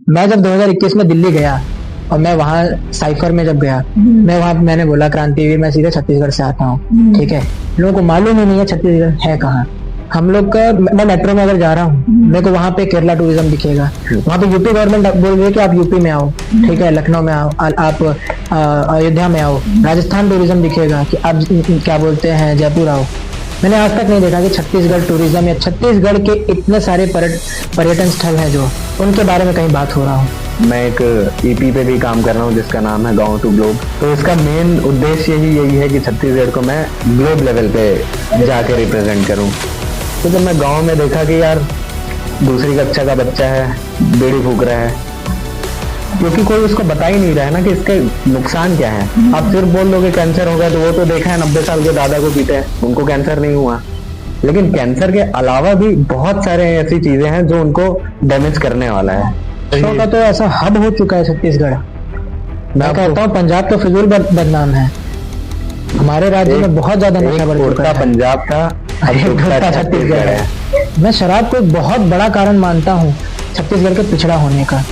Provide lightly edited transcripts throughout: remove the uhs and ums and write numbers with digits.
मैं जब 2021 में दिल्ली गया और मैं वहाँ साइफर में जब गया, मैं वहाँ मैंने बोला क्रांतिवीर मैं सीधे छत्तीसगढ़ से आता हूँ, ठीक है। लोगों को मालूम ही नहीं है छत्तीसगढ़ है कहाँ। हम लोग का, मैं मेट्रो में अगर जा रहा हूँ मेरे को वहाँ पे केरला टूरिज्म दिखेगा, वहाँ पे यूपी गवर्नमेंट बोल रही है कि आप यूपी में आओ, ठीक है, लखनऊ में आओ, आप अयोध्या में आओ। राजस्थान टूरिज्म दिखेगा कि आप क्या बोलते हैं जयपुर आओ। मैंने आज तक नहीं देखा कि छत्तीसगढ़ टूरिज्म या छत्तीसगढ़ के इतने सारे पर्यटन स्थल हैं जो उनके बारे में कहीं बात हो रहा हो। मैं एक ईपी पे भी काम कर रहा हूँ जिसका नाम है गाँव टू ग्लोब। तो इसका मेन उद्देश्य यही है कि छत्तीसगढ़ को मैं ग्लोब लेवल पे जाके रिप्रेजेंट करूँ। तो जब मैं गांव में देखा कि यार दूसरी कक्षा का बच्चा है बीड़ी फूक रहा है, क्योंकि कोई उसको बता ही नहीं रहा है ना कि इसके नुकसान क्या है। आप सिर्फ बोल दोगे कैंसर होगा, तो वो तो देखा है 90 साल के दादा को पीते हैं, उनको कैंसर नहीं हुआ। लेकिन कैंसर के अलावा भी बहुत सारे ऐसी चीजें हैं जो उनको डैमेज करने वाला है। नशों का तो ऐसा हब हो चुका है छत्तीसगढ़। मैं कहता हूँ पंजाब तो फिजूल बदनाम है, हमारे राज्य में बहुत ज्यादा नशा बढ़ चुका है। पंजाब था, छत्तीसगढ़ है। मैं शराब को एक बहुत बड़ा कारण मानता हूँ छत्तीसगढ़ के पिछड़ा होने का।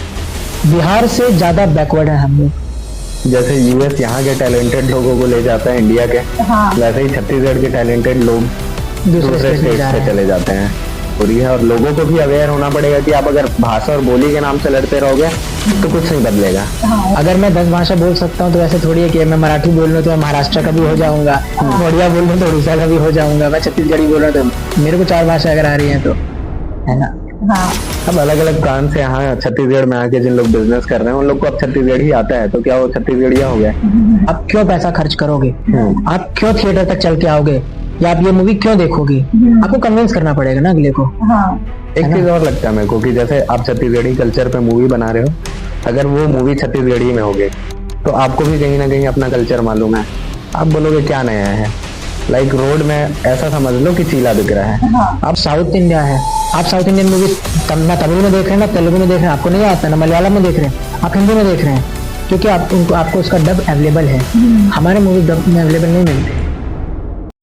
बिहार से ज्यादा बैकवर्ड है हम लोग। जैसे यूएस यहाँ के टैलेंटेड लोगों को ले जाता है इंडिया के, वैसे ही छत्तीसगढ़ के टैलेंटेड लोग दूसरे स्टेट से चले जाते हैं। और ये और लोगों को भी अवेयर होना पड़ेगा कि आप अगर भाषा और बोली के नाम से लड़ते रहोगे तो कुछ नहीं बदलेगा। अगर मैं 10 भाषा बोल सकता हूँ तो ऐसे थोड़ी है कि मैं मराठी बोल लूँ तो मैं महाराष्ट्र का भी हो जाऊंगा, उड़िया बोल लूँ तो उड़ीसा का भी हो जाऊंगा, मैं छत्तीसगढ़ी बोल रहा हूँ तो मेरे को 4 भाषा अगर आ रही है तो, है ना। हाँ। अब अलग अलग प्रांत से यहाँ छत्तीसगढ़ में आके जिन लोग बिजनेस कर रहे हैं उन लोग को अब छत्तीसगढ़ ही आता है, तो क्या वो छत्तीसगढ़िया हो गया। आप क्यों पैसा खर्च करोगे, आप क्यों थिएटर तक चल के आओगे, या आप ये मूवी क्यों देखोगे। आपको कन्विंस करना पड़ेगा ना अगले को। एक चीज और लगता है मेरे को कि जैसे आप छत्तीसगढ़ी कल्चर पे मूवी बना रहे हो, अगर वो मूवी छत्तीसगढ़ी में होगी तो आपको भी कहीं ना कहीं अपना कल्चर मालूम है, आप बोलोगे क्या नया है। लाइक रोड में ऐसा समझ लो कि चीला दिख रहा है। आप साउथ इंडिया है, आप साउथ इंडियन मूवी ना तमिल में देख रहे हैं ना तेलुगु में देख रहे हैं, आपको नहीं आता, ना मलयालम में देख रहे हैं, आप हिंदी में देख रहे हैं, क्योंकि आपको उसका डब अवेलेबल है। हमारे मूवी डब में अवेलेबल नहीं मिलते।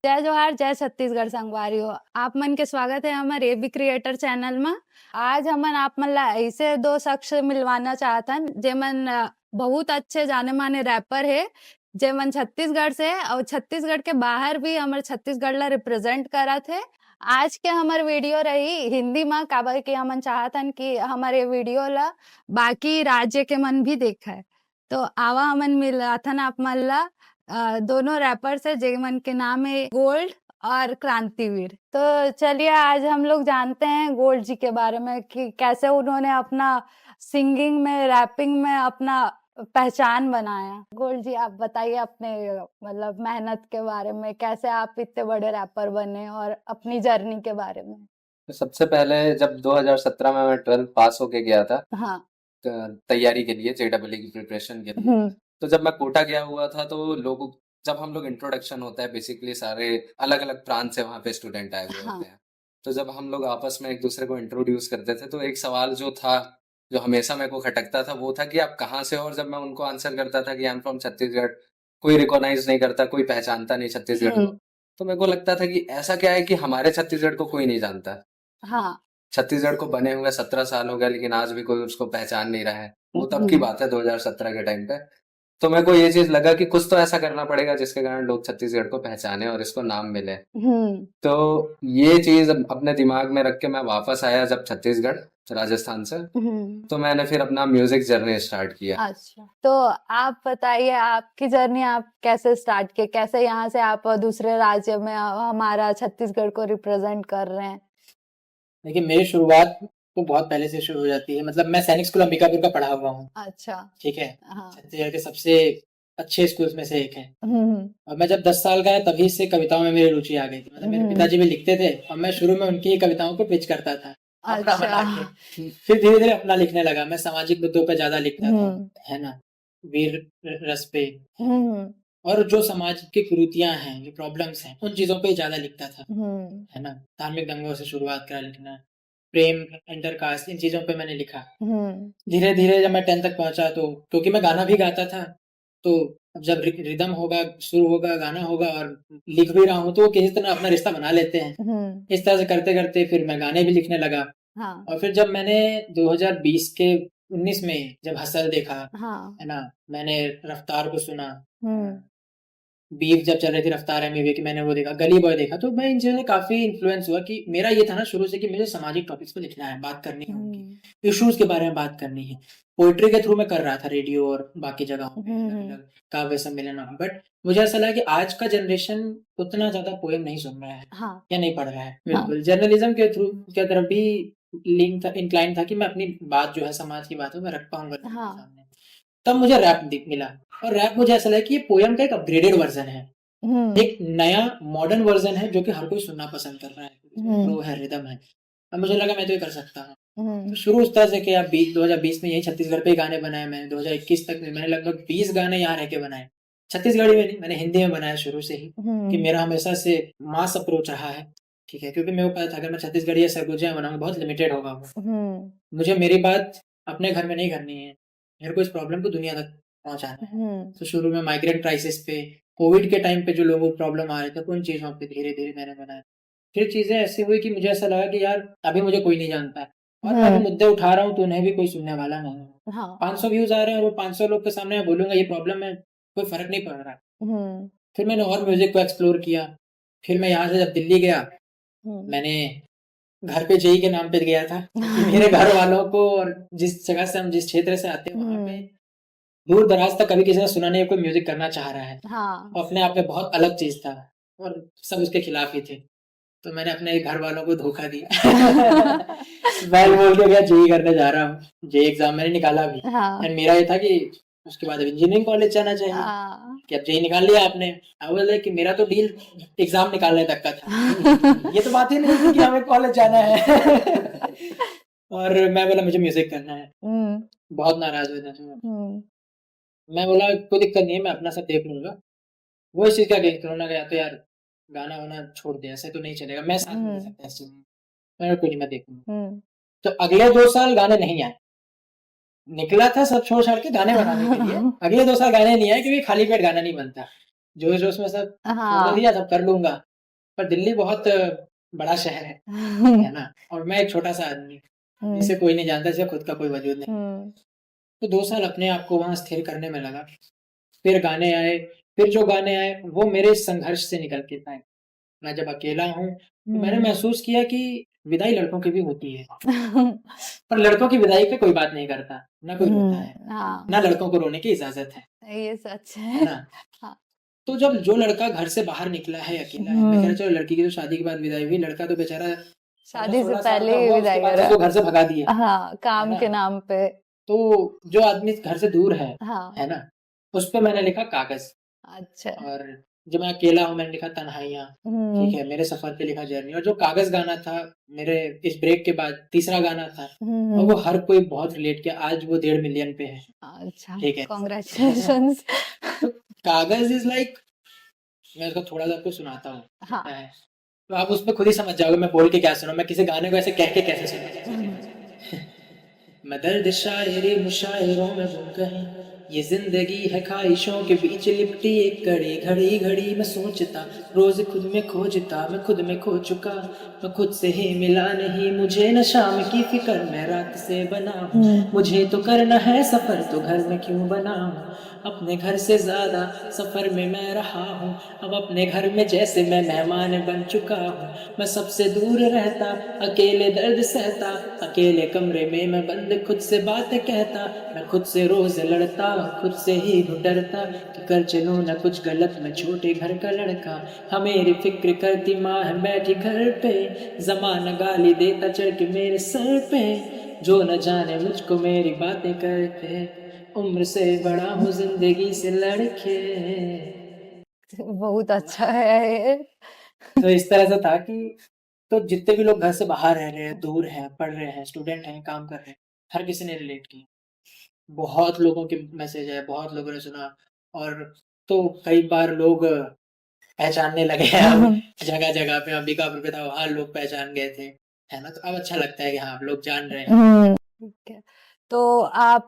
जय जोहार, जय छत्तीसगढ़ संगवारी हो। आप मन के स्वागत है हमारे एबी क्रिएटर चैनल में। आज हमन आप मन ला ऐसे 2 शख्स मिलवाना चाहतन जेमन बहुत अच्छे जाने माने रैपर है, जेमन छत्तीसगढ़ से और छत्तीसगढ़ के बाहर भी हमारे छत्तीसगढ़ ला रिप्रेजेंट करत है। आज के हमार वीडियो रही हिंदी में, काबर कि हमन चाहतन कि हमारे वीडियो ला बाकी राज्य के मन भी देखे। तो आवा हमन मिलाथन आप मन ला दोनों रैपर से जेमन के नाम है गोल्ड और क्रांतिवीर। तो चलिए आज हम लोग जानते हैं गोल्ड जी के बारे में कि कैसे उन्होंने अपना सिंगिंग में, रैपिंग में अपना पहचान बनाया। गोल्ड जी आप बताइए अपने मतलब मेहनत के बारे में, कैसे आप इतने बड़े रैपर बने और अपनी जर्नी के बारे में। तो सबसे पहले जब 2017 में मैं 12th पास होके गया था हाँ। तैयारी के लिए, जेईई की प्रिपरेशन के लिए, तो जब मैं कोटा गया हुआ था तो जब हम लोग इंट्रोडक्शन होता है, बेसिकली सारे अलग अलग प्रांत से वहाँ पे स्टूडेंट आए हुए होते हैं। तो जब हम लोग आपस में एक दूसरे को इंट्रोड्यूस करते थे तो एक सवाल जो था, जो हमेशा मेरे को खटकता था, वो था कि आप कहाँ से हो। और जब मैं उनको आंसर करता था कि आई एम फ्रॉम छत्तीसगढ़, कोई रिकॉग्नाइज नहीं करता, कोई पहचानता नहीं छत्तीसगढ़ को। तो मेरे को लगता था कि ऐसा क्या है कि हमारे छत्तीसगढ़ को कोई नहीं जानता। हाँ। छत्तीसगढ़ को बने हुए 17 साल हो गया लेकिन आज भी कोई उसको पहचान नहीं रहा है। वो तब की बात है 2017 के टाइम पे। तो मेरे को ये चीज लगा कि कुछ तो ऐसा करना पड़ेगा जिसके कारण लोग छत्तीसगढ़ को पहचाने और इसको नाम मिले। तो ये चीज अपने दिमाग में रख के मैं वापस आया जब छत्तीसगढ़, राजस्थान से, तो मैंने फिर अपना म्यूजिक जर्नी स्टार्ट किया। अच्छा, तो आप बताइए आपकी जर्नी आप कैसे स्टार्ट की, कैसे यहाँ से आप दूसरे राज्य में हमारा छत्तीसगढ़ को रिप्रेजेंट कर रहे हैं। देखिए मेरी शुरुआत तो बहुत पहले से शुरू हो जाती है। मतलब मैं सैनिक स्कूल अंबिकापुर का पढ़ा हुआ हूँ। अच्छा। ठीक है। हाँ। छत्तीसगढ़ के सबसे अच्छे स्कूल्स में से एक है। और मैं जब 10 साल का है तभी से कविताओं में मेरी रुचि आ गई थी। मतलब मेरे पिताजी भी लिखते थे और मैं शुरू में उनकी कविताओं को पिच करता था अपना बना के। फिर धीरे धीरे अपना लिखने लगा। मैं सामाजिक मुद्दों पे ज्यादा लिखता था, है ना, वीर रस पे, और जो समाज की कुरीतियां हैं, जो प्रॉब्लम्स हैं, उन चीजों पे ज्यादा लिखता था, है ना। धार्मिक दंगों से शुरुआत करा लिखना, प्रेम, इंटरकास्ट, इन चीजों पे मैंने लिखा। धीरे धीरे जब मैं 10th तक पहुंचा तो क्योंकि मैं गाना भी गाता था, तो जब रिदम होगा, सुर होगा, गाना होगा और लिख भी रहा हूँ तो किसी तरह अपना रिश्ता बना लेते हैं। इस तरह से करते करते फिर मैं गाने भी लिखने लगा। और फिर जब मैंने 2020 के 19 में जब हसल देखा, हाँ। है ना, मैंने रफ्तार को सुना, हम्म। बीफ जब चल रही थी रफ्तार एमवी की, मैंने वो देखा, गली बॉय देखा, तो मैं इन चीज़ों से काफ़ी इन्फ्लुएंस हुआ कि मेरा ये था ना शुरू से कि मुझे सामाजिक टॉपिक्स पे लिखना है, बात करनी है उनकी, इश्यूज़ के बारे में बात करनी है। पोएट्री के थ्रू मैं कर रहा था रेडियो और बाकी जगहों पे अलग-अलग काव्य सम्मेलन, बट मुझे ऐसा लगा कि आज का जनरेशन उतना ज़्यादा पोएम नहीं सुन रहा है हाँ। या नहीं पढ़ रहा है। हाँ। बिल्कुल, जर्नलिज़्म के थ्रू की तरफ भी इंक्लाइन था कि मैं अपनी बात जो है समाज की बात है मैं रख पाऊँगा लोगों के हाँ। सामने। तब मुझे रैप मिला और रैप मुझे ऐसा लगा कि ये पोएम का एक अपग्रेडेड वर्ज़न है। एक नया मॉडर्न वर्ज़न है जो कि हर कोई सुनना पसंद कर रहा है। फ्लो है, रिदम है। अब मुझे लगा मैं तो ये कर सकता हूँ। तो शुरू उस तरह से किया, 2020 में यही छत्तीसगढ़ पे ही गाने बनाए मैंने, 2021 तक में मैंने लगभग 20 गाने यहाँ रह के बनाए। छत्तीसगढ़ी में नहीं, मैंने हिंदी में बनाया शुरू से ही, कि मेरा हमेशा से मास अप्रोच रहा है, ठीक है? क्योंकि मेरे को पता था अगर मैं छत्तीसगढ़ी या सरगुजिया बनाऊँगा बहुत लिमिटेड होगा वो। मुझे मेरी बात अपने घर में नहीं करनी है, मेरे को इस प्रॉब्लम को दुनिया तक पहुँचाना है। तो शुरू में माइग्रेंट क्राइसिस पे, कोविड के टाइम पे जो लोगों को प्रॉब्लम आ रहे थे, उन चीज़ों पे धीरे-धीरे मैंने बनाया। फिर चीज़ें ऐसी हुई कि मुझे ऐसा लगा कि यार अभी मुझे कोई नहीं जानता है और मैं अभी मुद्दे उठा रहा हूँ तो उन्हें भी कोई सुनने वाला नहीं है। हाँ। 500 व्यूज़ आ रहे हैं और वो 500 लोग के सामने मैं बोलूँगा ये प्रॉब्लम है, कोई फ़र्क नहीं पड़ रहा है। फिर मैंने और म्यूज़िक को एक्सप्लोर किया। फिर मैं यहाँ से जब दिल्ली गया, मैंने घर पे जेईई के नाम पे गया था कि मेरे घर वालों को और जिस जगह से हम जिस क्षेत्र से आते हैं वहाँ पे दूर-दराज तक कभी किसी ने सुना नहीं है कोई म्यूज़िक करना चाह रहा है। हाँ। वो अपने आप में बहुत अलग चीज़ था और सब उसके खिलाफ ही थे। तो मैंने अपने घर वालों को धोखा दिया। मैं बोल के गया जेईई करने जा रहा हूँ। जेईई एग्ज़ाम मैंने निकाला भी हाँ। एंड मेरा ये था कि उसके बाद अब इंजीनियरिंग कॉलेज जाना चाहिए। हाँ। कि अब जेईई निकाल लिया आपने। आई वाज़ लाइक कि मेरा तो डील एग्ज़ाम निकालने तक का था। ये तो बात ही नहीं थी कि हमें कॉलेज जाना है। और मैं बोला मुझे म्यूज़िक करना है। बहुत नाराज़ हुए थे। मैं बोला कोई दिक्कत नहीं है, मैं अपना सब देख लूँगा। वो इस चीज़ का गेस करो ना, गया तो यार गाना-वाना छोड़ दे, ऐसे तो नहीं चलेगा। मैं साथ नहीं दे सकता इस चीज़ में। मैंने कहा कोई नहीं मैं देख लूँगा। तो अगले 2 साल गाने नहीं आए। निकला था सब छोड़-छाड़ के गाने बनाने के लिए। अगले 2 साल गाने नहीं आए क्योंकि खाली पेट गाना नहीं बनता। जोश-जोश में सब छोड़ दिया, सब कर लूँगा। पर दिल्ली बहुत बड़ा शहर है ना? और मैं एक छोटा-सा आदमी, जिसे कोई नहीं जानता, जिसका खुद का कोई वजूद नहीं। तो 2 साल अपने आप को वहाँ स्थिर करने में लगा। फिर गाने आए, फिर जो गाने आए वो मेरे संघर्ष से निकल के आए। मैं जब अकेला हूँ, तो मैंने महसूस किया कि विदाई लड़कों की भी होती है। पर लड़कों की विदाई पे कोई बात नहीं करता, ना कोई रोता है, ना लड़कों को रोने की इजाज़त है। ये सच है है। ना? हाँ। तो जब जो लड़का घर से बाहर निकला है, अकेला है, मैं कह रहा चलो लड़की की तो शादी के बाद विदाई हुई, लड़का तो बेचारा शादी से 16 साल पहले का ही हुआ, विदाई उसके बाद हो उसको घर से भगा रहा दिया। हाँ, काम है के ना? नाम पे। तो जो आदमी घर से दूर हाँ। है ना? उस पे मैंने लिखा कागज़। अच्छा। और जब मैं अकेला हूँ मैंने लिखा तन्हाइयाँ, ठीक है? मेरे सफ़र पे लिखा जर्नी। और जो कागज़ गाना था मेरे इस ब्रेक के बाद तीसरा गाना था और वो हर कोई बहुत रिलेट किया। आज वो 1.5 मिलियन पे है, अच्छा, ठीक है? कांग्रेचुलेशंस। तो कागज़ इज़ लाइक, मैं उसको थोड़ा-सा आपको सुनाता हूँ। हाँ। तो आप उसमें खुद ही समझ जाओगे मैं बोल के क्या सुनाऊँ, मैं किसी गाने को ऐसे कह के कैसे सुनाऊँ। मैं दर्द शायरी मुशायरों में गुम गई, ये जिंदगी है ख्वाहिशों के बीच लिपटी एक कड़ी, घड़ी घड़ी मैं सोचता, रोज खुद में खोजता, मैं खुद में खो चुका, मैं खुद से ही मिला नहीं, मुझे न शाम की फिक्र मैं रात से बना हूँ, मुझे तो करना है सफर तो घर में क्यों बना हूँ, अपने घर से ज्यादा सफर में मैं रहा हूँ, अब अपने घर में जैसे मैं मेहमान बन चुका हूँ, मैं सबसे दूर रहता, अकेले दर्द सहता, अकेले कमरे में मैं बंद खुद से बातें कहता, मैं खुद से रोज लड़ता, खुद से ही डरता कि कर चलूं ना कुछ गलत, मैं छोटे घर का लड़का, हाँ मेरी फिक्र करती माँ है बैठी घर पे, जमाना गाली देता चढ़ के मेरे सर पे, जो न जाने मुझको मेरी बातें करते, उम्र से बड़ा हूँ जिंदगी से लड़के। बहुत अच्छा है ये। तो इस तरह से था कि तो जितने भी लोग घर से बाहर रह रहे हैं, दूर हैं, पढ़ रहे हैं, स्टूडेंट हैं, काम कर रहे हैं, हर किसी ने रिलेट किया। बहुत लोगों के मैसेज है, बहुत लोगों ने सुना और तो कई बार लोग पहचानने लगे हैं अब जगह-जगह पे, अंबिकापुर पे था वहाँ लोग पहचान गए थे, है ना? तो अब अच्छा लगता है कि हाँ, अब लोग जान रहे हैं। ठीक है। तो आप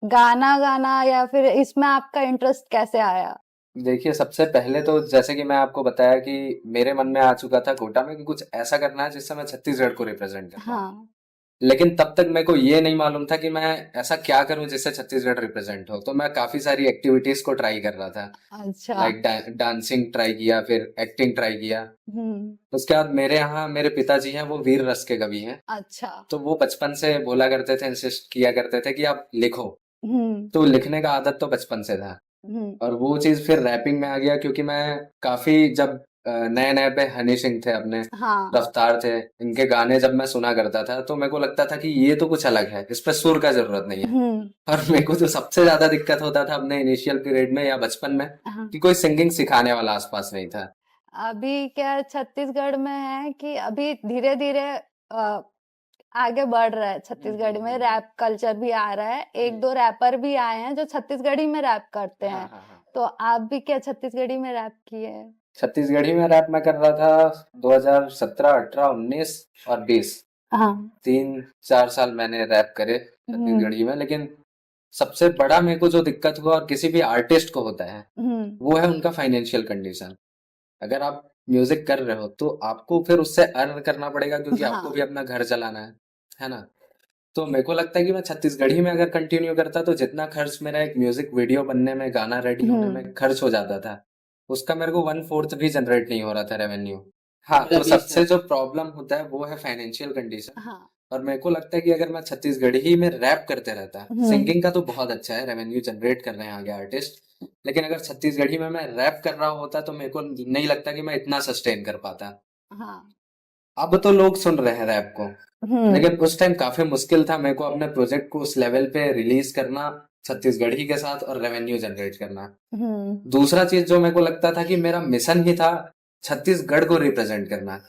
गाना गाना या फिर इसमें आपका इंटरेस्ट कैसे आया? देखिए, सबसे पहले तो जैसे कि मैं आपको बताया कि मेरे मन में आ चुका था कोटा में कि कुछ ऐसा करना है जिससे मैं छत्तीसगढ़ को रिप्रेजेंट कर पाऊँ। हाँ। लेकिन तब तक मेरे को ये नहीं मालूम था कि मैं ऐसा क्या करूं जिससे छत्तीसगढ़ रिप्रेजेंट हो। तो मैं काफी सारी एक्टिविटीज को ट्राई कर रहा था, अच्छा। लाइक डांसिंग ट्राई किया, फिर एक्टिंग ट्राई किया। हम्म। उसके बाद मेरे यहाँ मेरे पिताजी हैं, वो वीर रस के कवि हैं। अच्छा। तो वो बचपन से बोला करते थे, इंसिस्ट किया करते थे कि आप लिखो। हम्म। तो लिखने का आदत तो बचपन से था, हम्म। और वो चीज फिर रैपिंग में आ गया, क्योंकि मैं काफी जब नए नए पे हनी सिंह थे, अपने हाँ। रफ्तार थे, इनके गाने जब मैं सुना करता था तो मेरे को लगता था कि ये तो कुछ अलग है, इस पे सुर का जरूरत नहीं है। और मेरे को जो सबसे ज्यादा दिक्कत होता था अपने इनिशियल पीरियड में या बचपन में, हाँ। कि कोई सिंगिंग सिखाने वाला आसपास नहीं था। अभी क्या छत्तीसगढ़ में है कि अभी धीरे धीरे आगे बढ़ रहा है छत्तीसगढ़ में, रैप कल्चर भी आ रहा है, एक दो रैपर भी आए हैं जो छत्तीसगढ़ी में रैप करते हैं। हाँ, हाँ। तो आप भी क्या छत्तीसगढ़ी में रैप किए हैं? छत्तीसगढ़ी में रैप मैं कर रहा था 2017, 18, 19 और 20, हाँ। 3-4 साल मैंने रैप करे छत्तीसगढ़ी में। लेकिन सबसे बड़ा मेरे को जो दिक्कत हुआ, और किसी भी आर्टिस्ट को होता है, वो है उनका फाइनेंशियल कंडीशन। अगर आप म्यूजिक कर रहे हो तो आपको फिर उससे अर्न करना पड़ेगा, क्योंकि हाँ। आपको भी अपना घर चलाना है ना। तो मेरे को लगता है कि मैं छत्तीसगढ़ी में अगर कंटिन्यू करता तो जितना खर्च मेरा एक म्यूजिक वीडियो बनने में, गाना रेडी होने में खर्च हो जाता था, उसका मेरे को 1/4 भी जनरेट नहीं हो रहा था रेवेन्यू। हाँ, तो सबसे जो प्रॉब्लम होता है वो है फाइनेंशियल कंडीशन। हाँ। और मेरे को लगता है कि अगर मैं छत्तीसगढ़ी में रैप करते रहता, सिंगिंग का तो बहुत अच्छा है, रेवेन्यू जनरेट कर रहे हैं आगे आर्टिस्ट, लेकिन अगर छत्तीसगढ़ी में मैं रैप कर रहा होता तो मेरे को नहीं लगता कि मैं इतना सस्टेन कर पाता। हाँ। अब तो लोग सुन रहे हैं रैप को, लेकिन उस टाइम काफी मुश्किल था मेरे को अपने प्रोजेक्ट को उस लेवल पे रिलीज करना छत्तीसगढ़ी के साथ, और रेवेन्यू जनरेट करना। दूसरा चीज जो मेरे को लगता था कि मेरा मिशन ही था छत्तीसगढ़ को रिप्रेजेंट करना।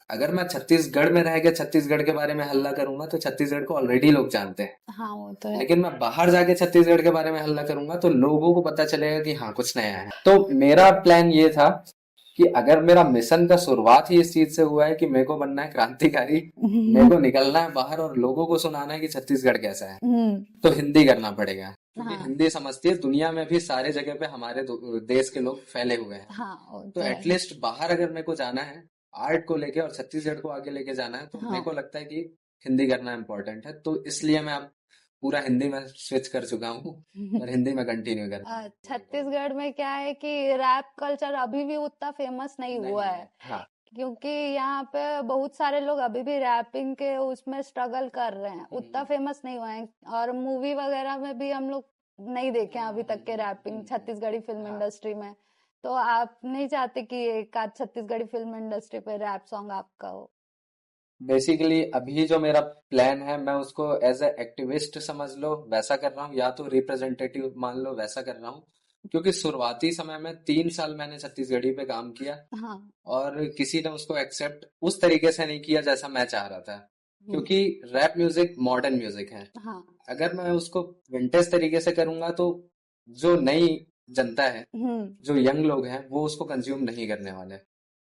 अगर मैं छत्तीसगढ़ में रह के छत्तीसगढ़ के बारे में हल्ला करूंगा तो छत्तीसगढ़ को ऑलरेडी लोग जानते हैं। हाँ, वो तो है। लेकिन मैं बाहर जाके छत्तीसगढ़ के बारे में हल्ला करूंगा तो लोगों को पता चलेगा कि हाँ, कुछ नया है। तो मेरा प्लान ये था कि अगर मेरा मिशन का शुरुआत ही इस चीज से हुआ है कि मेरे को बनना है क्रांतिकारी, मेरे को निकलना है बाहर और लोगों को सुनाना है कि छत्तीसगढ़ कैसा है, तो हिंदी करना पड़ेगा, क्योंकि हाँ। हिंदी समझती है, दुनिया में भी सारे जगह पे हमारे देश के लोग फैले हुए हैं। हाँ, वो तो तो है। एटलीस्ट बाहर अगर मेरे को जाना है आर्ट को लेके और छत्तीसगढ़ को आगे लेके जाना है, तो हाँ। मेरे को लगता है कि हिंदी करना इम्पोर्टेंट है। तो इसलिए मैं अब पूरा हिंदी में स्विच कर चुका हूँ और हिंदी में कंटिन्यू कर रहा हूँ। छत्तीसगढ़ में क्या है कि रैप कल्चर अभी भी उतना फेमस नहीं हुआ है, हाँ, क्योंकि यहाँ पे बहुत सारे लोग अभी भी रैपिंग के उसमें स्ट्रगल कर रहे हैं, उतना फेमस नहीं हुआ है। और मूवी वगैरह में भी हम लोग नहीं देखे हैं अभी तक के रैपिंग छत्तीसगढ़ी फिल्म इंडस्ट्री में। तो आप नहीं चाहते कि एक आध छत्तीसगढ़ी फिल्म इंडस्ट्री पे रैप सॉन्ग आपका हो? बेसिकली अभी जो मेरा प्लान है, मैं उसको एज ए एक्टिविस्ट समझ लो वैसा कर रहा हूँ, या तो रिप्रेजेंटेटिव मान लो वैसा कर रहा हूँ। क्योंकि शुरुआती समय में 3 साल मैंने छत्तीसगढ़ी पे काम किया, हाँ। और किसी ने उसको एक्सेप्ट उस तरीके से नहीं किया जैसा मैं चाह रहा था, क्योंकि रैप म्यूजिक मॉडर्न म्यूजिक है। हाँ। अगर मैं उसको विंटेज तरीके से करूंगा तो जो नई जनता है, जो यंग लोग हैं, वो उसको कंज्यूम नहीं करने वाले,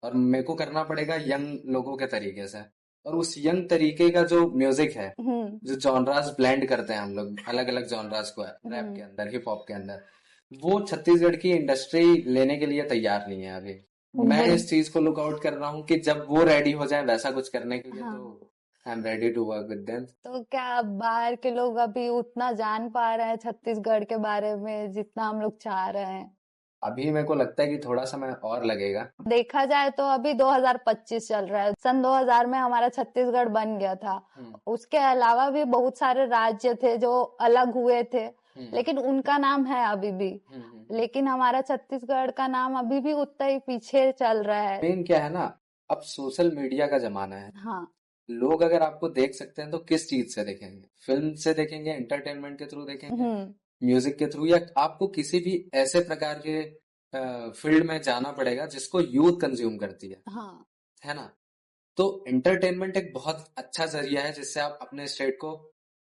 और मेरे को करना पड़ेगा यंग लोगों के तरीके से। और उस यंग तरीके का जो म्यूजिक है, जो जॉनरास ब्लेंड करते हैं हम लोग, अलग अलग जॉनरास को रैप के अंदर, हिप हॉप के अंदर, वो छत्तीसगढ़ की इंडस्ट्री लेने के लिए तैयार नहीं है अभी। मैं इस चीज को लुक आउट कर रहा हूँ कि जब वो रेडी हो जाए वैसा कुछ करने के लिए, तो I am ready to work with them. तो क्या बाहर के लोग अभी उतना जान पा रहे हैं छत्तीसगढ़ के बारे में जितना हम लोग चाह रहे हैं? अभी मेरे को लगता है कि थोड़ा समय और लगेगा। देखा जाए तो अभी 2025 चल रहा है, सन 2000 में हमारा छत्तीसगढ़ बन गया था। उसके अलावा भी बहुत सारे राज्य थे जो अलग हुए थे, लेकिन उनका नाम है अभी भी। लेकिन हमारा छत्तीसगढ़ का नाम अभी भी उतना ही पीछे चल रहा है। मेन क्या है ना, अब सोशल मीडिया का जमाना है। हाँ। लोग अगर आपको देख सकते हैं तो किस चीज से देखेंगे? फिल्म से देखेंगे, एंटरटेनमेंट के थ्रू देखेंगे, म्यूजिक के थ्रू, या आपको किसी भी ऐसे प्रकार के फील्ड में जाना पड़ेगा जिसको यूथ कंज्यूम करती है। हाँ। है ना? तो एंटरटेनमेंट एक बहुत अच्छा जरिया है जिससे आप अपने स्टेट को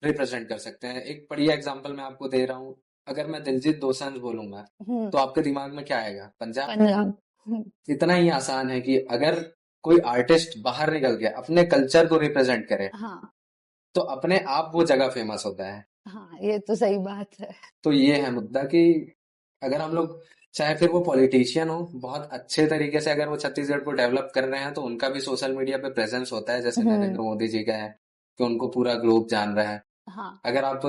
रिप्रेजेंट कर सकते हैं। एक बढ़िया एग्जांपल मैं आपको दे रहा हूँ। अगर मैं दिलजीत दोसांझ बोलूंगा तो आपके दिमाग में क्या आएगा? पंजाब। पंजाब। इतना ही आसान है कि अगर कोई आर्टिस्ट बाहर निकल के अपने कल्चर को रिप्रेजेंट करे, हाँ। तो अपने आप वो जगह फेमस होता है। हाँ, ये तो सही बात है। तो ये है मुद्दा कि अगर हम लोग, चाहे फिर वो पॉलिटिशियन हो, बहुत अच्छे तरीके से अगर वो छत्तीसगढ़ को डेवलप कर रहे हैं, तो उनका भी सोशल मीडिया पे प्रेजेंस होता है, जैसे नरेंद्र मोदी जी का है, कि उनको पूरा ग्लोब जान रहा है। हाँ अगर आप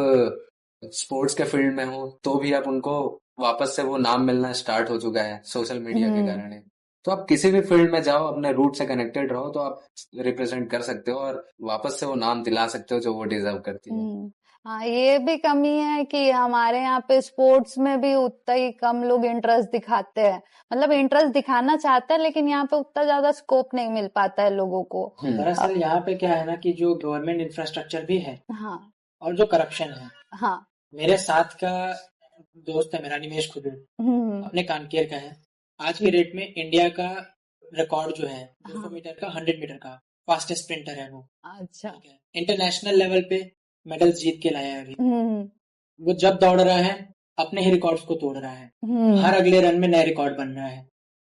स्पोर्ट्स के फील्ड में हो तो भी आप उनको वापस से वो नाम मिलना स्टार्ट हो चुका है सोशल मीडिया के कारण ही। तो आप किसी भी फील्ड में जाओ, अपने रूट से कनेक्टेड रहो तो आप रिप्रेजेंट कर सकते हो और वापस से वो नाम दिला सकते हो जो वो डिजर्व करती है। हाँ ये भी कमी है कि हमारे यहाँ पे स्पोर्ट्स में भी उतना ही कम लोग इंटरेस्ट दिखाते हैं, मतलब इंटरेस्ट दिखाना चाहते हैं लेकिन यहाँ पे उतना ज्यादा स्कोप नहीं मिल पाता है लोगों को। दरअसल यहाँ पे क्या है ना कि जो गवर्नमेंट इंफ्रास्ट्रक्चर भी है हाँ और जो करप्शन है। हाँ मेरे साथ का दोस्त है मेरा निमेश खुद अपने कानकेर का है। आज के डेट में इंडिया का रिकॉर्ड जो है 200 मीटर का 100 मीटर का फास्टेस्ट स्प्रिंटर है वो। अच्छा ठीक है, इंटरनेशनल लेवल पे मेडल्स जीत के लाया है अभी। वो जब दौड़ रहा है अपने ही रिकॉर्ड्स को तोड़ रहा है, हर अगले रन में नया रिकॉर्ड बन रहा है।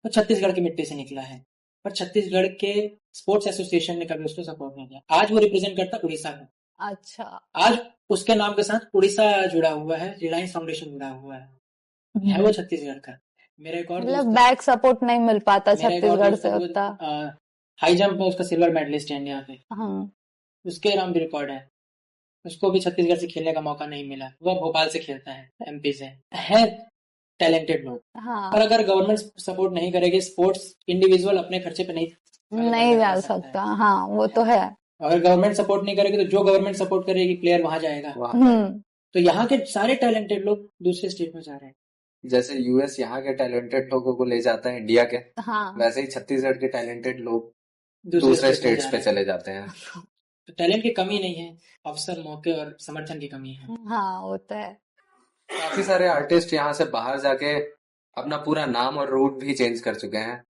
तो छत्तीसगढ़ की मिट्टी से निकला है, पर छत्तीसगढ़ के स्पोर्ट्स एसोसिएशन ने कभी उसको सपोर्ट नहीं किया। आज वो रिप्रेजेंट करता उड़ीसा को। अच्छा आज उसके नाम के साथ उड़ीसा जुड़ा हुआ है, रिलायंस फाउंडेशन जुड़ा हुआ है वो छत्तीसगढ़ का। मेरा एक और मतलब बैक सपोर्ट नहीं मिल पाता मेरा एक और छत्तीसगढ़ दोस्त से है, वो, उतना। हाई जंप में उसका सिल्वर मेडलिस्ट है इंडिया पे, हाँ उसके नाम भी रिकॉर्ड है। उसको भी छत्तीसगढ़ से खेलने का मौका नहीं मिला, वो भोपाल से खेलता है, एमपी से है। टैलेंटेड लोग, हाँ पर अगर गवर्नमेंट सपोर्ट नहीं करेगी, स्पोर्ट्स इंडिविजुअल अपने खर्चे पे नहीं जा सकता। हाँ वो तो है। अगर गवर्नमेंट सपोर्ट नहीं करेगी तो जो गवर्नमेंट सपोर्ट करेगी प्लेयर वहां जाएगा। तो यहाँ के सारे टैलेंटेड लोग दूसरे स्टेट में जा रहे हैं। जैसे यूएस यहाँ के टैलेंटेड लोगों को ले जाता है इंडिया के, हाँ वैसे ही छत्तीसगढ़ के टैलेंटेड लोग दूसरे स्टेट्स पे चले जाते हैं। तो टैलेंट की कमी नहीं है, अवसर, मौके और समर्थन की कमी है। हाँ वो तो है। काफी सारे आर्टिस्ट यहाँ से बाहर जाके अपना पूरा नाम और रूट भी चेंज कर चुके हैं।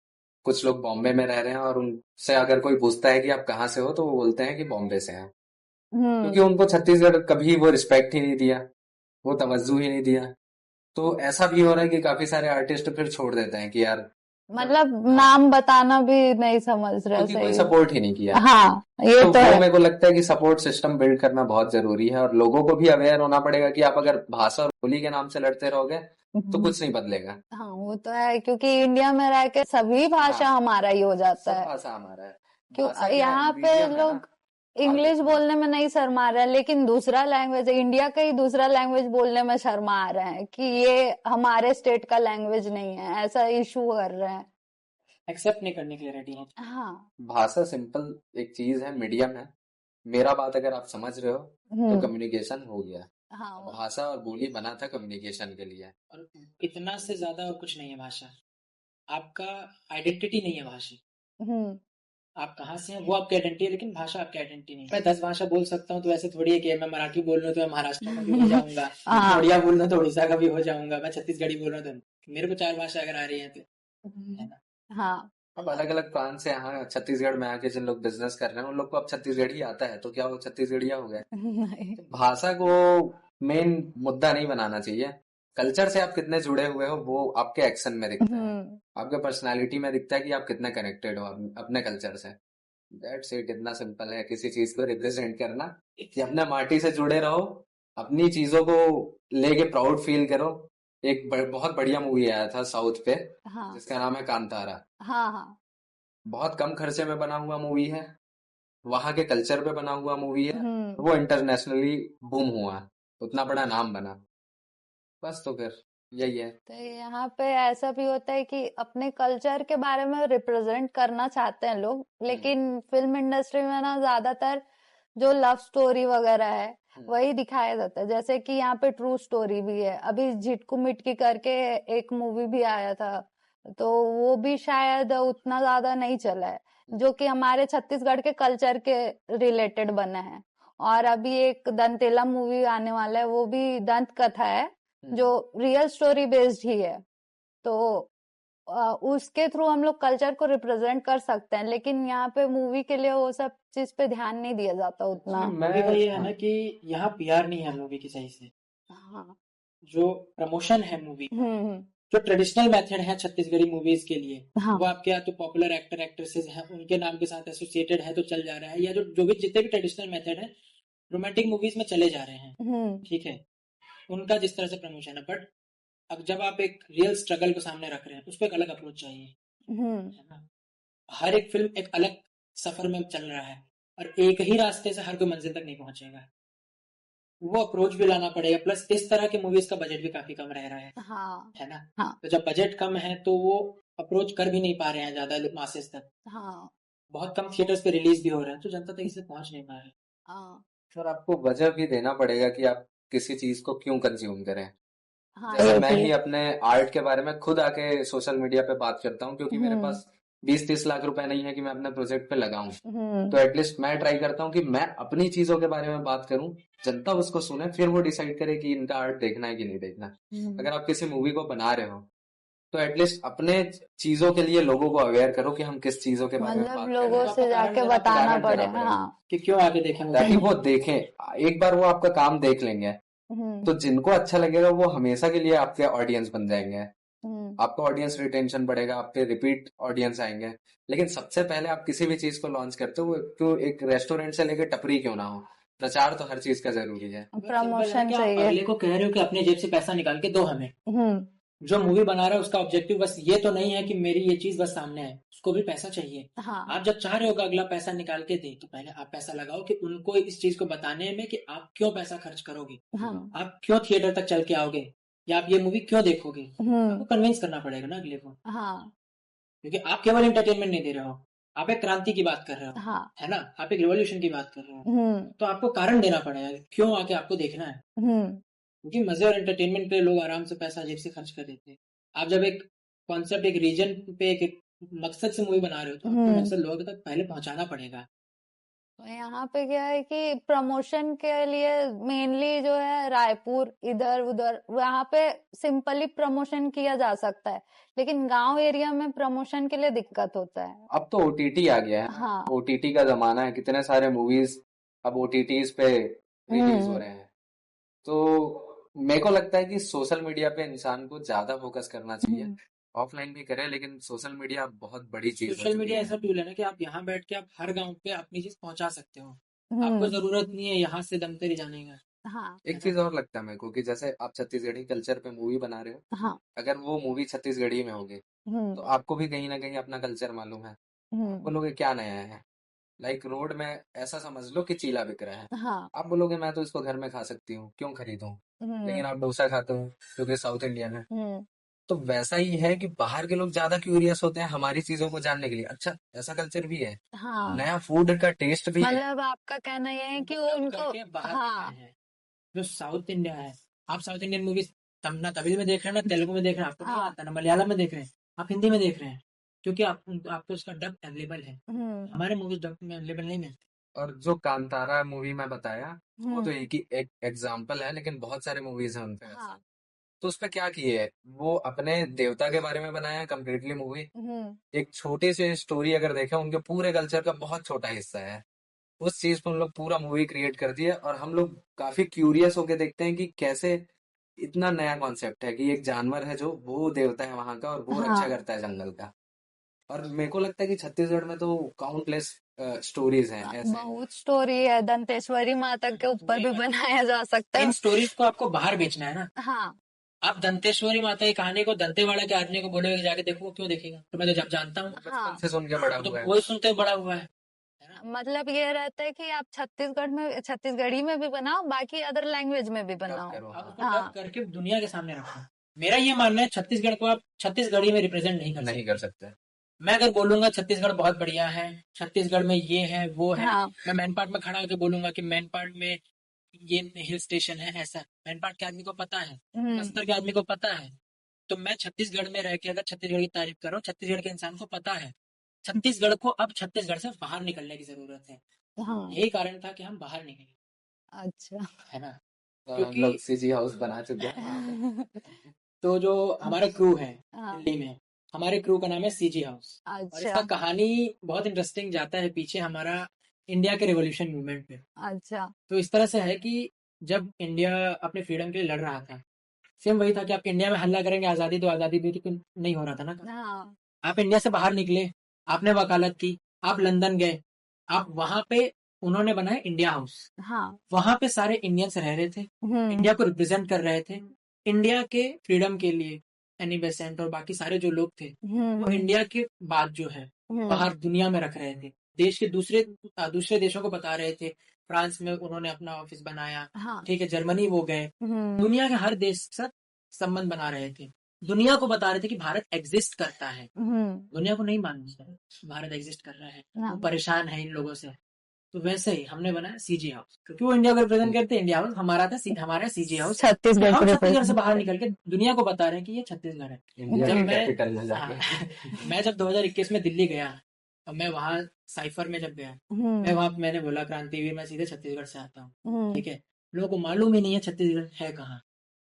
कुछ लोग बॉम्बे में रह रहे हैं और उनसे अगर कोई पूछता है कि आप कहाँ से हो तो वो बोलते हैं कि बॉम्बे से हैं, क्योंकि उनको छत्तीसगढ़ कभी वो रिस्पेक्ट ही नहीं दिया, वो तवज्जो ही नहीं दिया। तो ऐसा भी हो रहा है कि काफी सारे आर्टिस्ट फिर छोड़ देते हैं कि यार मतलब नाम बताना भी नहीं समझ रहे क्योंकि कोई सही। सपोर्ट ही नहीं किया। हाँ ये तो वो है। मेरे को लगता है कि सपोर्ट सिस्टम बिल्ड करना बहुत जरूरी है और लोगों को भी अवेयर होना पड़ेगा कि आप अगर भाषा और बोली के नाम से लड़ते रहोगे तो कुछ नहीं बदलेगा। हाँ वो तो है, क्योंकि इंडिया में रह के सभी भाषा हमारा ही हो जाता है। भाषा हमारा है। क्यों भाषा क्या है, यहाँ पे medium है लोग ना। इंग्लिश बोलने में नहीं शर्मा रहे हैं, लेकिन दूसरा लैंग्वेज, इंडिया का ही दूसरा लैंग्वेज बोलने में शर्मा आ रहे हैं कि ये हमारे स्टेट का लैंग्वेज नहीं है, ऐसा इशू कर रहे हैं। एक्सेप्ट नहीं करने के लिए रेडी है। हाँ भाषा सिंपल एक चीज है, मीडियम है। मेरा बात अगर आप समझ रहे हो तो कम्युनिकेशन हो गया। हाँ भाषा और बोली बना था कम्युनिकेशन के लिए। और इतना से ज्यादा और कुछ नहीं है भाषा। आपका आइडेंटिटी नहीं है भाषा। आप कहाँ से हैं वो आपकी आइडेंटिटी है, लेकिन भाषा आपकी आइडेंटिटी नहीं है। मैं 10 भाषा बोल सकता हूँ तो ऐसे थोड़ी है कि मैं मराठी बोल रहा हूँ तो मैं महाराष्ट्र का भी हो जाऊंगा, उड़िया बोल रहा हूँ तो उड़ीसा का भी हो जाऊंगा, मैं छत्तीसगढ़ी बोल रहा हूँ तो मेरे को 4 भाषा अगर आ रही है तो। हाँ अब अलग अलग प्रांत से यहाँ छत्तीसगढ़ में आके जिन लोग बिजनेस कर रहे हैं उन लोग को अब छत्तीसगढ़ी आता है तो क्या वो छत्तीसगढ़िया हो गए? तो भाषा को मेन मुद्दा नहीं बनाना चाहिए। कल्चर से आप कितने जुड़े हुए हो वो आपके एक्शन में दिखता है, आपके पर्सनालिटी में दिखता है कि आप कितने कनेक्टेड हो अपने कल्चर से। That's it. इतना सिंपल है किसी चीज को रिप्रेजेंट करना, कि अपने माटी से जुड़े रहो, अपनी चीजों को लेके प्राउड फील करो। एक बहुत बढ़िया मूवी आया था साउथ पे, जिसका नाम है कांतारा। हाँ बहुत कम खर्चे में बना हुआ मूवी है, वहां के कल्चर पे बना हुआ मूवी है, वो इंटरनेशनली बूम हुआ, उतना बड़ा नाम बना। बस तो फिर यही है। तो यहाँ पे ऐसा भी होता है कि अपने कल्चर के बारे में रिप्रेजेंट करना चाहते हैं लोग, लेकिन फिल्म इंडस्ट्री में ना ज्यादातर जो लव स्टोरी वगैरह है वही दिखाया जाता है। जैसे कि यहाँ पे ट्रू स्टोरी भी है, अभी झिटकू मिटकी करके एक मूवी भी आया था, तो वो भी शायद उतना ज्यादा नहीं चला है, जो कि हमारे छत्तीसगढ़ के कल्चर के रिलेटेड बना है। और अभी एक दंतेला मूवी आने वाला है, वो भी दंत कथा है जो रियल स्टोरी बेस्ड ही है। तो उसके थ्रू हम लोग कल्चर को रिप्रेजेंट कर सकते हैं, लेकिन यहाँ पे मूवी के लिए वो सब चीज पे ध्यान नहीं दिया जाता उतना। मूवी का ये है ना कि यहाँ पीआर नहीं है मूवी की सही से। हाँ जो प्रमोशन है मूवी, जो ट्रेडिशनल मेथड है छत्तीसगढ़ी मूवीज के लिए, वो आपके या तो पॉपुलर एक्टर एक्ट्रेसेस हैं उनके नाम के साथ एसोसिएटेड है तो चल जा रहा है, या जो भी जितने भी ट्रेडिशनल मेथड है रोमांटिक मूवीज में चले जा रहे हैं, ठीक है, उनका जिस तरह से प्रमोशन है। बट अब जब आप एक रियल स्ट्रगल को सामने रख रहे हैं उसको एक अलग अप्रोच चाहिए, है ना। हर एक फिल्म एक अलग सफर में चल रहा है, और एक ही रास्ते से हर कोई मंजिल तक नहीं पहुंचेगा, वो अप्रोच भी लाना पड़ेगा। प्लस इस तरह की मूवीज का बजट भी काफी कम रह रहा हाँ है ना। हाँ तो जब बजट कम है तो वो अप्रोच कर भी नहीं पा रहे हैं ज्यादा मासेस तक, हाँ बहुत कम थिएटर्स पे रिलीज भी हो रहे हैं, तो जनता तक इसे पहुंच नहीं पा रहे। हाँ सर आपको वजह भी देना पड़ेगा कि आप किसी चीज को क्यों कंज्यूम करें। हाँ जैसे ये मैं भी ही अपने आर्ट के बारे में खुद आके सोशल मीडिया पे बात करता हूँ, क्योंकि मेरे पास 20-30 लाख रुपए नहीं है कि मैं अपने प्रोजेक्ट पे लगाऊं। तो एटलीस्ट मैं ट्राई करता हूँ कि मैं अपनी चीजों के बारे में बात करूं, जनता उसको सुने, फिर वो डिसाइड करे कि इनका आर्ट देखना है कि नहीं देखना। अगर आप किसी मूवी को बना रहे हो तो एटलीस्ट अपने चीजों के लिए लोगों को अवेयर करो कि हम किस चीजों के बारे में मतलब बात कर लोगों रहे हैं, से जाके बताना कारण देना पड़ेगा। पड़ेगा। हाँ कि क्यों आगे देखेंगे, ताकि वो देखें। एक बार वो आपका काम देख लेंगे तो जिनको अच्छा लगेगा वो हमेशा के लिए आपके ऑडियंस बन जाएंगे, आपका ऑडियंस रिटेंशन बढ़ेगा, आपके रिपीट ऑडियंस आएंगे। लेकिन सबसे पहले आप किसी भी चीज को लॉन्च करते हो, तो एक रेस्टोरेंट से लेकर टपरी क्यों ना हो, प्रचार तो हर चीज का जरूरी है। प्रमोशन कि आप चाहिए। अगले को कह रहे हो कि अपने जेब से पैसा निकाल के दो हमें, जो मूवी बना रहा है उसका ऑब्जेक्टिव बस ये तो नहीं है कि मेरी ये चीज बस सामने है, उसको भी पैसा चाहिए। हाँ आप जब चाह रहे हो कि अगला पैसा निकाल के दे, तो पहले आप पैसा लगाओ कि उनको इस चीज को बताने में कि आप क्यों पैसा खर्च करोगे, हाँ आप क्यों थिएटर तक चल के आओगे, या आप ये मूवी क्यों देखोगे। आपको कन्विंस करना पड़ेगा ना अगले को, हाँ क्योंकि आप केवल एंटरटेनमेंट नहीं दे रहे हो, आप एक क्रांति की बात कर रहे हो, हाँ है ना, आप एक रिवॉल्यूशन की बात कर रहे हो। तो आपको कारण देना पड़ेगा क्यों आके आपको देखना है, क्योंकि मजे और एंटरटेनमेंट पे लोग आराम से पैसा जेब से खर्च कर देते हैं। आप जब एक कॉन्सेप्ट, एक रीजन पे, एक मकसद से मूवी बना रहे हो, तो आपको मकसद लोगों तक पहले पहुंचाना पड़ेगा। तो यहाँ पे क्या है कि प्रमोशन के लिए मेनली जो है रायपुर इधर उधर वहाँ पे सिंपली प्रमोशन किया जा सकता है, लेकिन गांव एरिया में प्रमोशन के लिए दिक्कत होता है। अब तो ओटीटी आ गया है, हाँ ओटीटी का जमाना है, कितने सारे मूवीज अब ओटीटीज पे रिलीज हो रहे हैं। तो मेरे को लगता है कि सोशल मीडिया पे इंसान को ज्यादा फोकस करना चाहिए, ऑफलाइन भी करे, लेकिन सोशल मीडिया बहुत बड़ी चीज हो सोशल चुकी मीडिया है। ऐसा टूल है ना कि आप यहाँ बैठ के आप हर गांव पे अपनी चीज पहुंचा सकते हो, आपको जरूरत नहीं है यहाँ से दमतरी जाने का। हाँ एक चीज और लगता है मेरे को कि जैसे आप छत्तीसगढ़ी कल्चर पे मूवी बना रहे हो, हाँ अगर वो मूवी छत्तीसगढ़ी में होगी तो आपको भी कहीं ना कहीं अपना कल्चर मालूम है, बोलोगे क्या नया है। लाइक रोड में ऐसा समझ लो कि चीला बिक रहा है, हाँ आप बोलोगे मैं तो इसको घर में खा सकती हूँ, क्यों खरीदूं। लेकिन आप डोसा खाते हो क्योंकि साउथ इंडियन है। तो वैसा ही है कि बाहर के लोग ज्यादा क्यूरियस होते हैं हमारी चीजों को जानने के लिए, अच्छा ऐसा कल्चर भी है, हाँ नया फूड का टेस्ट भी है। मतलब आपका कहना यह है कि वो उनको करके बाहर हाँ निकले हैं। जो साउथ इंडिया है, आप साउथ इंडियन मूवीज ना तमिल में देख रहे हैं, ना तेलुगु में देख रहे हैं, आपको नहीं हाँ आता, ना मलयालम में देख रहे हैं, आप हिंदी में देख रहे हैं, क्योंकि आपको उसका डब अवेलेबल है। हमारे मूवीज डब में अवेलेबल नहीं मिलते। और जो कांतारा मूवी में बताया वो तो एक ही एक एग्जाम्पल है, लेकिन बहुत सारे मूवीज हैं उनपे हाँ ऐसे। तो उसपे क्या किए है, वो अपने देवता के बारे में बनाया कम्प्लीटली मूवी। एक छोटी सी स्टोरी अगर देखें, उनके पूरे कल्चर का बहुत छोटा हिस्सा है, उस चीज पर उन लोग पूरा मूवी क्रिएट कर दिया। और हम लोग काफी क्यूरियस होके देखते हैं कि कैसे इतना नया कॉन्सेप्ट है कि एक जानवर है जो वो देवता है वहां का और वो रक्षा हाँ करता है जंगल का। और मेरे को लगता है कि छत्तीसगढ़ में तो काउंटलेस स्टोरीज हैं ऐसे। बहुत स्टोरी है, दंतेश्वरी माता के ऊपर भी बनाया जा सकता इन है। स्टोरीज को आपको बाहर बेचना है ना। हाँ आप दंतेश्वरी माता की कहानी को दंतेवाड़ा के आदमी को बोलोगे जाके देखो, वो क्यों देखेगा, तो मैं तो जब जानता हूँ, हाँ से सुन के बड़ा तो हुआ है। वही सुनते हुए बड़ा हुआ है ना? मतलब ये रहता है कि आप छत्तीसगढ़ में छत्तीसगढ़ी में भी बनाओ, बाकी अदर लैंग्वेज में भी डब बनाओ। करो, आप उसको हाँ डब करके दुनिया के सामने रखो। मेरा ये मानना है, छत्तीसगढ़ को आप छत्तीसगढ़ी में रिप्रेजेंट नहीं कर नहीं सकते। कर सकते। मैं अगर बोलूंगा छत्तीसगढ़ बहुत बढ़िया है, छत्तीसगढ़ में ये है वो है, हाँ मैं मैनपाट में खड़ा होकर बोलूंगा कि मैनपाट में ये हिल स्टेशन है, ऐसा मैनपाट के आदमी को पता है, बस्तर के आदमी को पता है। तो मैं छत्तीसगढ़ में रह के अगर छत्तीसगढ़ की तारीफ कर रहा हूँ, छत्तीसगढ़ के इंसान को पता है। छत्तीसगढ़ को अब छत्तीसगढ़ से बाहर निकलने की जरूरत है। हाँ यही कारण था कि हम बाहर निकले, अच्छा है ना। तो हम क्योंकि लोग सीजी हाउस बना चुके हैं। तो जो हमारा क्रू है हाँ, दिल्ली में, हमारे क्रू का नाम है सीजी हाउस। और अच्छा इसका कहानी बहुत इंटरेस्टिंग जाता है पीछे हमारा इंडिया के रिवॉल्यूशन मूवमेंट पे। अच्छा तो इस तरह से है कि जब इंडिया अपने फ्रीडम के लिए लड़ रहा था, सेम वही था कि आप इंडिया में हल्ला करेंगे आजादी दो आजादी दो, तो नहीं हो रहा था ना। हाँ आप इंडिया से बाहर निकले, आपने वकालत की, आप लंदन गए, आप वहां पे उन्होंने बनाया इंडिया हाउस। हाँ वहां पे सारे इंडियंस रह रहे थे, इंडिया को रिप्रेजेंट कर रहे थे, इंडिया के फ्रीडम के लिए एनी बेसेंट और बाकी सारे जो लोग थे, वो इंडिया के बाद जो है बाहर दुनिया में रख रहे थे देश के दूसरे देशों को बता रहे थे। फ्रांस में उन्होंने अपना ऑफिस बनाया, हाँ ठीक है, जर्मनी वो गए, दुनिया के हर देश से संबंध बना रहे थे, दुनिया को बता रहे थे कि भारत एग्जिस्ट करता है। दुनिया को नहीं मालूम था भारत एग्जिस्ट कर रहा है, वो परेशान है इन लोगों से। तो वैसे ही हमने बनाया सीजी हाउस, क्योंकि वो इंडिया को रिप्रेजेंट करते हैं। इंडिया हाउस हमारा था, हमारा सीजी हाउस। छत्तीसगढ़ हम को छत्तीसगढ़ से बाहर निकल के दुनिया को बता रहे हैं कि ये छत्तीसगढ़ है। इंडिया जब की मैं कैपिटल में जाके मैं जब 2021 में दिल्ली गया और मैं वहाँ साइफर में जब गया, मैं वहाँ मैंने बोला क्रांतिवीर मैं सीधे छत्तीसगढ़ से आता हूँ, ठीक है। लोगों को मालूम ही नहीं है छत्तीसगढ़ है कहाँ।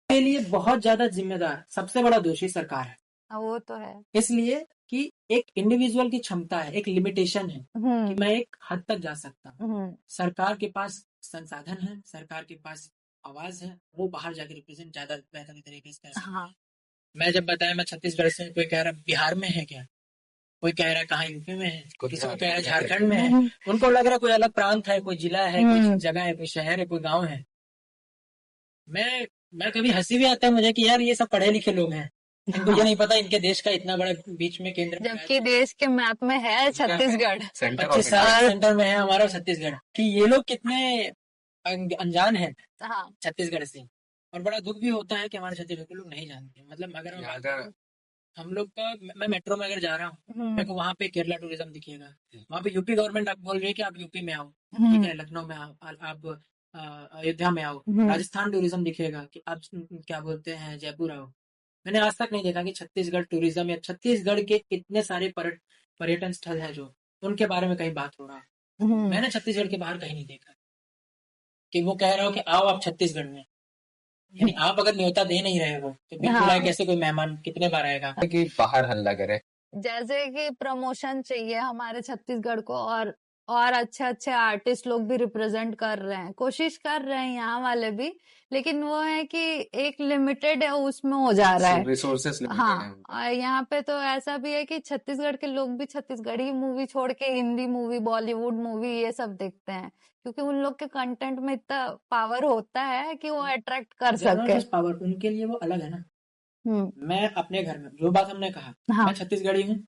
के लिए बहुत ज्यादा जिम्मेदार, सबसे बड़ा दोषी सरकार है। वो तो है। इसलिए कि एक इंडिविजुअल की क्षमता है, एक लिमिटेशन है कि मैं एक हद तक जा सकता हूँ। सरकार के पास संसाधन है, सरकार के पास आवाज है, वो बाहर जाके रिप्रेजेंट ज्यादा बेहतर तरीके से कर सकता है। हाँ मैं जब बताया मैं छत्तीसगढ़ से, कोई कह रहा बिहार में है क्या, कोई कह रहा कहाँ यूपी में है, किसी को कह रहा झारखंड में है। उनको लग रहा कोई अलग प्रांत है, कोई जिला है, कोई जगह है, कोई शहर है, कोई गाँव है। मैं कभी हंसी भी आता है मुझे कि यार ये सब पढ़े लिखे लोग हैं, इनको ये नहीं पता इनके देश का इतना बड़ा बीच में केंद्र, जबकि देश के मैप में है छत्तीसगढ़। 25 साल सेंटर में है हमारा छत्तीसगढ़, कि ये लोग कितने अनजान है हाँ छत्तीसगढ़ से। और बड़ा दुख भी होता है कि हमारे छत्तीसगढ़ के लोग नहीं जानते। मतलब अगर हम लोग का, मैं मेट्रो में अगर जा रहा हूँ, मेरे को वहाँ पे केरला टूरिज्म दिखेगा, वहाँ पे यूपी गवर्नमेंट आप बोल रही है कि आप यूपी में आओ, ठीक है, लखनऊ में आओ, आप अयोध्या में आओ। राजस्थान टूरिज्म दिखेगा कि आप क्या बोलते हैं जयपुर आओ। मैंने आज तक नहीं देखा कि छत्तीसगढ़ टूरिज्म या छत्तीसगढ़ के इतने सारे पर्यटन स्थल है जो उनके बारे में कहीं बात हो रहा है। मैंने छत्तीसगढ़ के बाहर कहीं नहीं देखा कि वो कह रहा हो कि आओ आप छत्तीसगढ़ में। यानी आप अगर न्योता दे नहीं रहे हो तो बिल्कुल आए, कैसे कोई मेहमान कितने बार आएगा कि बाहर हल्ला करे। जैसे कि प्रमोशन चाहिए हमारे छत्तीसगढ़ को, और अच्छे अच्छे आर्टिस्ट लोग भी रिप्रेजेंट कर रहे हैं, कोशिश कर रहे हैं यहाँ वाले भी, लेकिन वो है कि एक लिमिटेड है, उसमें हो जा रहा है, रिसोर्सेस लिमिटेड हाँ। है। और यहाँ पे तो ऐसा भी है कि छत्तीसगढ़ के लोग भी छत्तीसगढ़ी मूवी छोड़ के हिंदी मूवी, बॉलीवुड मूवी ये सब देखते हैं, क्योंकि उन लोग के कंटेंट में इतना पावर होता है कि वो अट्रैक्ट कर सके। पावर उनके लिए वो अलग है ना। मैं अपने घर में जो बात हमने कहा, हाँ। मैं छत्तीसगढ़ी हूँ,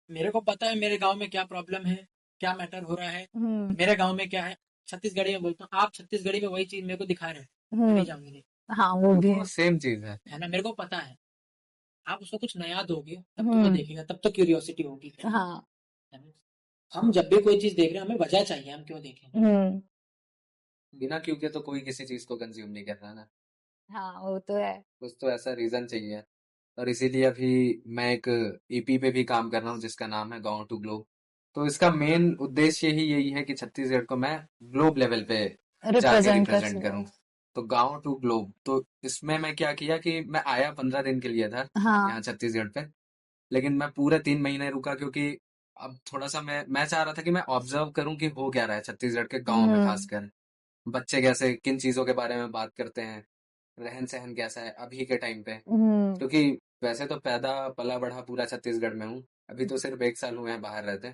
मेरे को पता है मेरे गांव में क्या प्रॉब्लम है, क्या मैटर हो रहा है, मेरे गांव में क्या है, छत्तीसगढ़ी में बोलता हूँ। आप छत्तीसगढ़ी में वही चीज मेरे को दिखा रहे हैं, नहीं जाऊंगी। हाँ वो भी है। सेम चीज है ना, मेरे को पता है। आप उसको कुछ नया दोगे तब तो वो देखेगा, तब तो क्यूरियोसिटी होगी। हाँ हम जब भी कोई चीज देख रहे हैं, हमें वजह चाहिए हम क्यों देखें। बिना क्यों के तो कोई किसी चीज को कंज्यूम नहीं कर रहा ना। हाँ वो तो है। कुछ तो ऐसा रीजन चाहिए, और इसीलिए अभी मैं एक ईपी पे भी काम कर रहा हूँ जिसका नाम है गाँव टू ग्लोब। तो इसका मेन उद्देश्य यही है कि छत्तीसगढ़ को मैं ग्लोब लेवल पे जाके रिप्रेजेंट करूँ। तो गाँव टू ग्लोब, तो इसमें मैं क्या किया कि मैं आया 15 दिन के लिए था यहाँ छत्तीसगढ़ पे, लेकिन मैं पूरे 3 महीने रुका, क्योंकि अब थोड़ा सा मैं चाह रहा था कि मैं ऑब्जर्व करूं कि हो क्या रहा है छत्तीसगढ़ के गांव में, खासकर बच्चे कैसे किन चीजों के बारे में बात करते हैं, रहन सहन कैसा है अभी के टाइम पे। क्योंकि वैसे तो पैदा पला बढ़ा पूरा छत्तीसगढ़ में हूँ, अभी तो सिर्फ 1 साल हुए हैं बाहर रहते।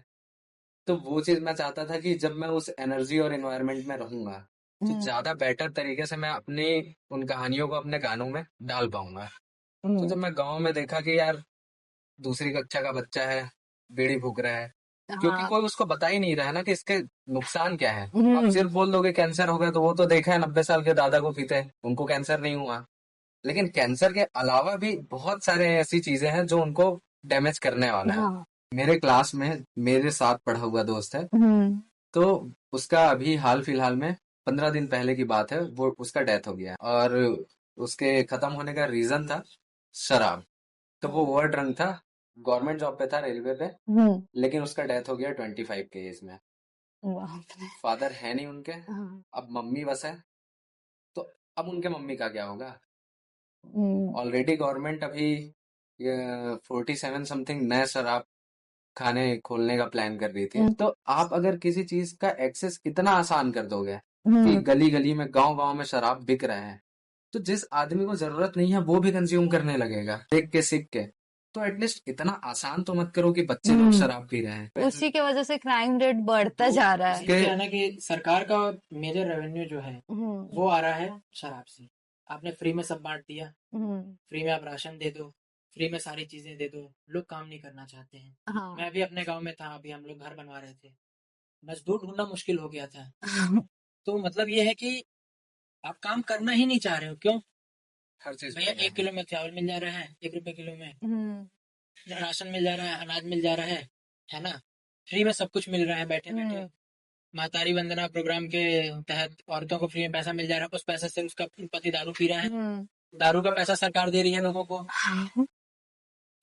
तो वो चीज मैं चाहता था कि जब मैं उस एनर्जी और एनवायरनमेंट में रहूंगा तो ज्यादा बेटर तरीके से मैं अपनी उन कहानियों को अपने गानों में डाल पाऊंगा। तो जब मैं गाँव में देखा कि यार दूसरी कक्षा का बच्चा है, बीड़ी फूक रहा है, क्योंकि कोई उसको बता ही नहीं रहा है ना कि इसके नुकसान क्या है। आप सिर्फ बोल दोगे कैंसर हो गया, तो वो तो देखा है 90 साल के दादा को पीते हैं, उनको कैंसर नहीं हुआ। लेकिन कैंसर के अलावा भी बहुत सारे ऐसी चीजें हैं जो उनको डैमेज करने वाला है। मेरे क्लास में मेरे साथ पढ़ा हुआ दोस्त है, तो उसका अभी हाल फिलहाल में 15 दिन पहले की बात है, वो उसका डेथ हो गया, और उसके खत्म होने का रीजन था शराब। तो वो ओवर ड्रंक था, गवर्नमेंट जॉब पे था रेलवे पे, लेकिन उसका डेथ हो गया 25 के एज में। फादर है नहीं उनके, अब मम्मी बस है। तो अब उनके मम्मी का क्या होगा। ऑलरेडी गवर्नमेंट अभी 47 समथिंग नए शराब खाने खोलने का प्लान कर रही थी। तो आप अगर किसी चीज का एक्सेस इतना आसान कर दोगे कि गली गली में गांव गांव में शराब बिक रहे हैं, तो जिस आदमी को जरूरत नहीं है वो भी कंज्यूम करने लगेगा देख के सीख के। तो एटलीस्ट इतना आसान तो मत करो कि बच्चे लोग शराब पी रहे हैं। उसी के वजह से क्राइम रेट बढ़ता जा रहा है। क्या है ना कि सरकार का मेजर रेवेन्यू जो है वो आ रहा है शराब से। आपने फ्री में सब बांट दिया, फ्री में आप राशन दे दो, फ्री में सारी चीजें दे दो, लोग काम नहीं करना चाहते हैं। मैं भी अपने गांव में था, अभी हम लोग घर बनवा रहे थे, मजदूर ढूंढना मुश्किल हो गया था। तो मतलब ये है कि आप काम करना ही नहीं चाह रहे हो, क्यों? हर चीज भैया महंगा 1 है। किलो में चावल मिल जा रहा है, 1 रुपए किलो में हम्म राशन मिल जा रहा है, अनाज मिल जा रहा है ना? फ्री में सब कुछ मिल रहा है बैठे बैठे। हम्म महतारी वंदना प्रोग्राम के तहत औरतों को फ्री में पैसा मिल जा रहा है, उस पैसे से उसका पति दारू पी रहा है, दारू का पैसा सरकार दे रही है लोगों को,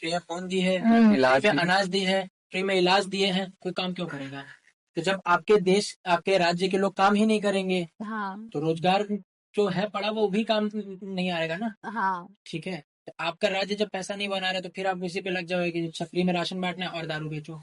फ्री में फोन दी है, इलाज फ्री में की अनाज दी है, फ्री में इलाज दिए हैं, कोई काम क्यों करेगा? तो जब आपके देश आपके राज्य के लोग काम ही नहीं करेंगे हाँ तो रोजगार जो है पड़ा वो भी काम नहीं आएगा ना। हाँ ठीक है, तो आपका राज्य जब पैसा नहीं बना रहा तो फिर आप इसी पे लग जाओगे कि फ्री में राशन बांटना है और दारू बेचो।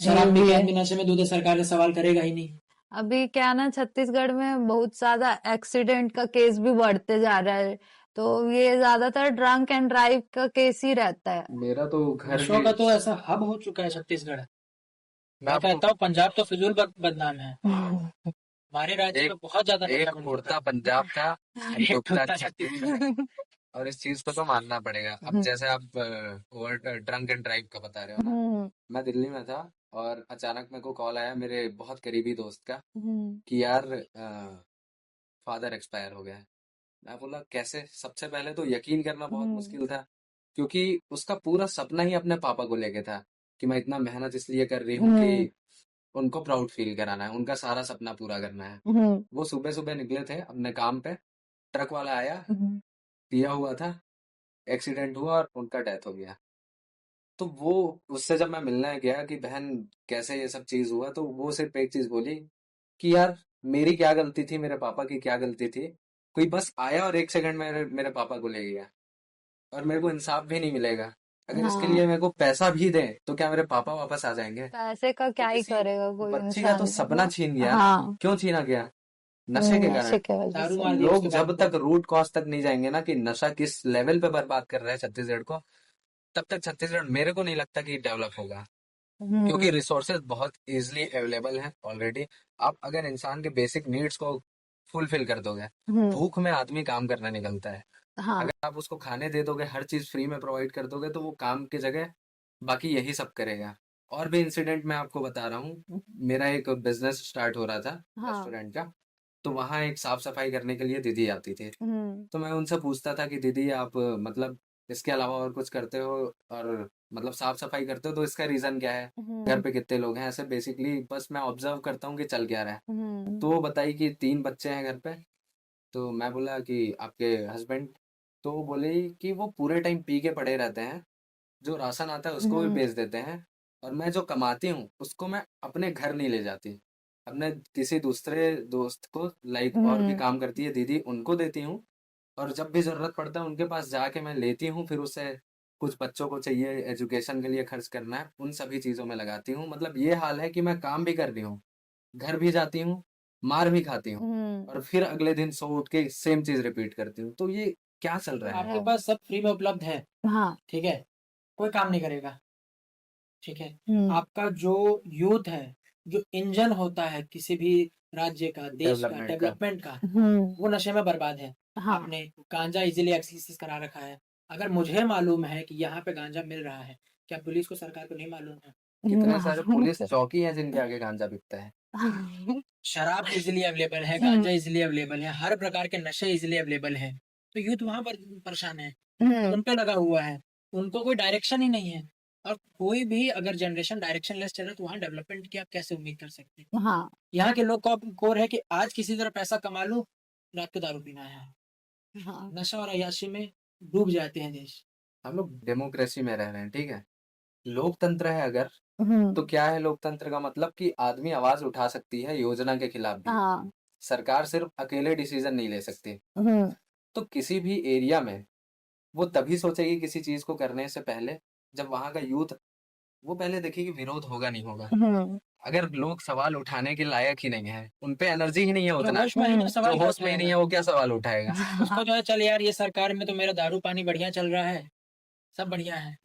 शराब ये पी भी के है। आदमी नशे में दूध है, सरकार से सवाल करेगा ही नहीं। अभी क्या ना छत्तीसगढ़ में बहुत ज्यादा एक्सीडेंट का केस भी बढ़ते जा रहा है, तो ये ज्यादातर ड्रंक एंड ड्राइव का केस ही रहता है। मेरा तो घर नशों ही का तो ऐसा हब हो चुका है छत्तीसगढ़। मैं मैं आपको कहता हूँ पंजाब तो फिजूल बदनाम है, हमारे राज्य एक में बहुत ज्यादा नशा एक बनता उड़ता है। पंजाब था, एक डूबता टूटता छत्तीसगढ़। छत्तीसगढ़। और इस चीज को तो मानना पड़ेगा। अब जैसे आप ओवर ड्रंक एंड ड्राइव का बता रहे हो ना, मैं दिल्ली में था और अचानक मेरे को कॉल आया मेरे बहुत करीबी दोस्त का कि यार फादर एक्सपायर हो गया है। मैं बोला कैसे? सबसे पहले तो यकीन करना बहुत मुश्किल था, क्योंकि उसका पूरा सपना ही अपने पापा को लेके था कि मैं इतना मेहनत इसलिए कर रही हूँ कि उनको प्राउड फील कराना है, उनका सारा सपना पूरा करना है। वो सुबह सुबह निकले थे अपने काम पे, ट्रक वाला आया, पिया हुआ था, एक्सीडेंट हुआ और उनका डेथ हो गया। तो वो उससे जब मैं मिलने गया कि बहन कैसे ये सब चीज हुआ, तो वो सिर्फ एक चीज बोली कि यार मेरी क्या गलती थी, मेरे पापा की क्या गलती थी, कोई बस आया और 1 सेकंड में मेरे पापा को ले गया और मेरे को इंसाफ भी नहीं मिलेगा। अगर इसके हाँ लिए मेरे को पैसा भी दे तो क्या मेरे पापा वापस आ जाएंगे? पैसे का तो क्या ही किसी करेगा कोई बच्ची का तो इंसान। सपना छीन गया। हाँ क्यों छीना गया? नशे के कारण। नशे के वजह दारू से। मार दिया लोग उसके जब बाप को। तक रूट कॉज तक नहीं जाएंगे ना कि नशा किस लेवल पे बर्बाद कर रहा है छत्तीसगढ़ को, तब तक छत्तीसगढ़ मेरे को नहीं लगता कि डेवलप होगा। क्योंकि रिसोर्सेज बहुत इजीली अवेलेबल हैं ऑलरेडी। आप अगर इंसान के बेसिक नीड्स को फुलफिल कर दोगे, भूख में आदमी काम करने निकलता है। हाँ अगर आप उसको खाने दे दोगे, हर चीज फ्री में प्रोवाइड कर दोगे, तो वो काम की जगह बाकी यही सब करेगा। और भी इंसिडेंट मैं आपको बता रहा हूँ। मेरा एक बिजनेस स्टार्ट हो रहा था हाँ रेस्टोरेंट का, तो वहाँ एक साफ सफाई करने के लिए दीदी आती थी। तो मैं उनसे पूछता था कि दीदी आप मतलब इसके अलावा और कुछ करते हो, और मतलब साफ सफाई करते हो तो इसका रीजन क्या है, घर पे कितने लोग हैं, ऐसे बेसिकली बस मैं ऑब्जर्व करता हूँ कि चल क्या रहा है। तो वो बताई कि 3 बच्चे हैं घर पे। तो मैं बोला कि आपके हस्बैंड? तो वो बोले कि वो पूरे टाइम पी के पड़े रहते हैं, जो राशन आता है उसको भी बेच देते हैं, और मैं जो कमाती हूँ उसको मैं अपने घर नहीं ले जाती, अपने किसी दूसरे दोस्त को, लाइक और भी काम करती है दीदी, उनको देती हूँ। और जब भी जरूरत पड़ता है उनके पास जाके मैं लेती हूँ, फिर उससे कुछ बच्चों को चाहिए एजुकेशन के लिए खर्च करना है, उन सभी चीजों में लगाती हूँ। मतलब ये हाल है कि मैं काम भी कर रही हूँ, घर भी जाती हूँ, मार भी खाती हूँ, और फिर अगले दिन सो उठ के सेम चीज रिपीट करती हूँ। तो ये क्या चल तो रहा है? आपके पास सब फ्री में उपलब्ध है, हाँ ठीक है, कोई काम नहीं करेगा, ठीक है। हम्म आपका जो यूथ है, जो इंजन होता है किसी भी राज्य का, देश का, डेवलपमेंट का। डेवलपमेंट का, वो नशे में बर्बाद है। हाँ आपने गांजा इजीली एक्सेस करा रखा है। अगर मुझे मालूम है कि यहाँ पे गांजा मिल रहा है, क्या पुलिस को, सरकार को नहीं मालूम है? कितने सारे पुलिस चौकी हैं जिनके आगे गांजा बिकता है। शराब इजीली अवेलेबल है, गांजा इजीली अवेलेबल है, हर प्रकार के नशे इजीली अवेलेबल है, तो यूथ वहां पर परेशान है, उन पे लगा हुआ है, उनको कोई डायरेक्शन ही नहीं है। और कोई भी अगर जनरेशन डायरेक्शन लेस चले तो वहाँ डेवलपमेंट की आप कैसे उम्मीद कर सकते हैं? हाँ यहाँ के लोग का कोर है कि आज किसी तरह पैसा कमा लूं, रात को दारू पीना है, हाँ नशा और अय्याशी में डूब जाते हैं देश। हम लोग डेमोक्रेसी में रह रहे हैं, ठीक है। लोकतंत्र है अगर, तो क्या है लोकतंत्र का मतलब कि आदमी आवाज उठा सकती है योजना के खिलाफ भी। हाँ सरकार सिर्फ अकेले डिसीजन नहीं ले सकती। तो किसी भी एरिया में वो तभी सोचेगी किसी चीज को करने से पहले जब वहां का यूथ, वो पहले देखेगी विरोध होगा नहीं होगा। अगर लोग सवाल उठाने के लायक ही नहीं है, उनपे एनर्जी ही नहीं है उतना, होश में ही नहीं, जो सवाल क्या होश में ही नहीं है उठाएगा? वो क्या सवाल उठाएगा? उसको जो है चल यार ये सरकार में तो मेरा दारू पानी बढ़िया चल रहा है, सब बढ़िया है।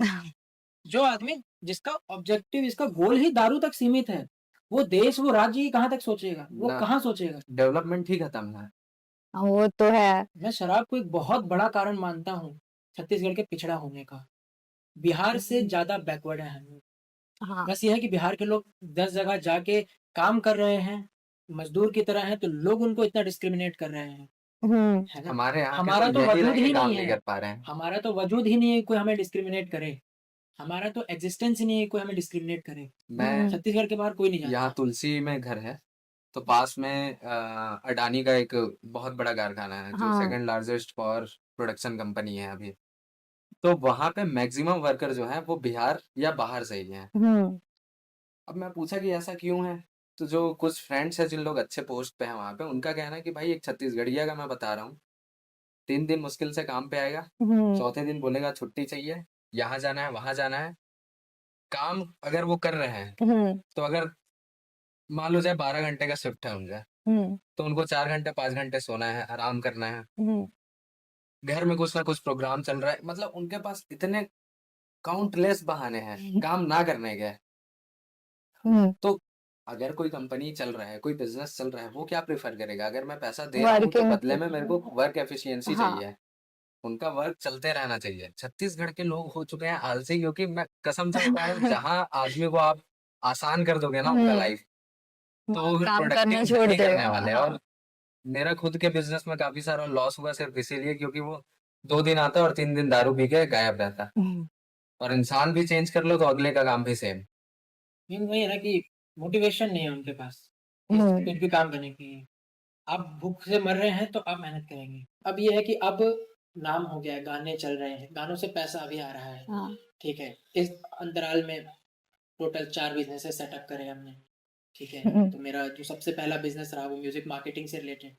जो आदमी जिसका ऑब्जेक्टिव, इसका गोल ही दारू तक सीमित है, वो देश, वो राज्य ही कहाँ तक सोचेगा, वो ना। कहाँ सोचेगा? डेवलपमेंट ही खत्म है। वो तो है। मैं शराब को एक बहुत बड़ा कारण मानता हूँ छत्तीसगढ़ के पिछड़ा होने का। बिहार से ज्यादा बैकवर्ड है हम लोग। हाँ बस ये है कि बिहार के लोग 10 जगह जाके काम कर रहे हैं, मजदूर की तरह हैं, तो लोग उनको इतना डिस्क्रिमिनेट कर रहे हैं, है ना? हमारे यहाँ के हमारा तो तो यही वजूद रह के ही काम नहीं नहीं है, कर पा रहे हैं। हमारा तो वजूद ही नहीं है कोई हमें डिस्क्रिमिनेट करे, हमारा तो एग्जिस्टेंस ही नहीं है कोई हमें डिस्क्रिमिनेट करे। मैं छत्तीसगढ़ के बाहर कोई नहीं यहाँ जानता। तुलसी में घर है, तो पास में अडानी का एक बहुत बड़ा कारखाना है जो हाँ second largest power production company है अभी। तो वहां पे मैक्सिमम वर्कर जो है वो बिहार या बाहर से ही हैं। अब मैं पूछा कि ऐसा क्यों है, तो जो कुछ फ्रेंड्स हैं जिन लोग अच्छे पोस्ट पे हैं वहां पे, उनका कहना है कि भाई एक छत्तीसगढ़िया का मैं बता रहा हूँ, 3 दिन मुश्किल से काम पे आएगा, चौथे दिन बोलेगा छुट्टी चाहिए, यहाँ जाना है वहां जाना है। काम अगर वो कर रहे हैं तो अगर मान लो चाहे 12 घंटे का शिफ्ट है उनका, तो उनको 4 घंटे 5 घंटे सोना है, आराम करना है, घर में कुछ ना कुछ प्रोग्राम चल रहा है, मतलब उनके पास इतने काउंटलेस बहाने हैं काम ना करने के। तो अगर कोई कंपनी चल रहा है, कोई बिजनेस चल रहा है, वो क्या प्रेफर करेगा? अगर मैं पैसा दे रहा हूँ तो बदले में मेरे को वर्क एफिशिएंसी हाँ चाहिए, उनका वर्क चलते रहना चाहिए। छत्तीसगढ़ के लोग हो चुके हैं आलसी, क्योंकि मैं कसम से बता रहा हूँ, जहाँ आदमी को आप आसान कर दोगे ना उनका लाइफ, तो वो फिर काम करना प्रोडक्टिव छोड़ नहीं करने देगा। वाले। हाँ और मेरा खुद के बिजनेस में काफी सारा लॉस हुआ सिर्फ इसीलिए क्योंकि वो 2 दिन आता और 3 दिन दारू पी के गायब रहता। और इंसान भी चेंज कर लो तो अगले का काम भी सेम। मीन वही है ना कि मोटिवेशन नहीं है उनके पास कुछ भी काम करने की। आप भूख से मर रहे हैं तो आप मेहनत करेंगे। अब ये है कि अब नाम हो गया है, गाने चल रहे हैं, गानों से पैसा अभी आ रहा है, हाँ ठीक है। इस अंतराल में टोटल 4 बिजनेसेस सेटअप करे हमने, ठीक है। तो मेरा जो सबसे पहला बिजनेस रहा वो म्यूजिक मार्केटिंग से रिलेटेड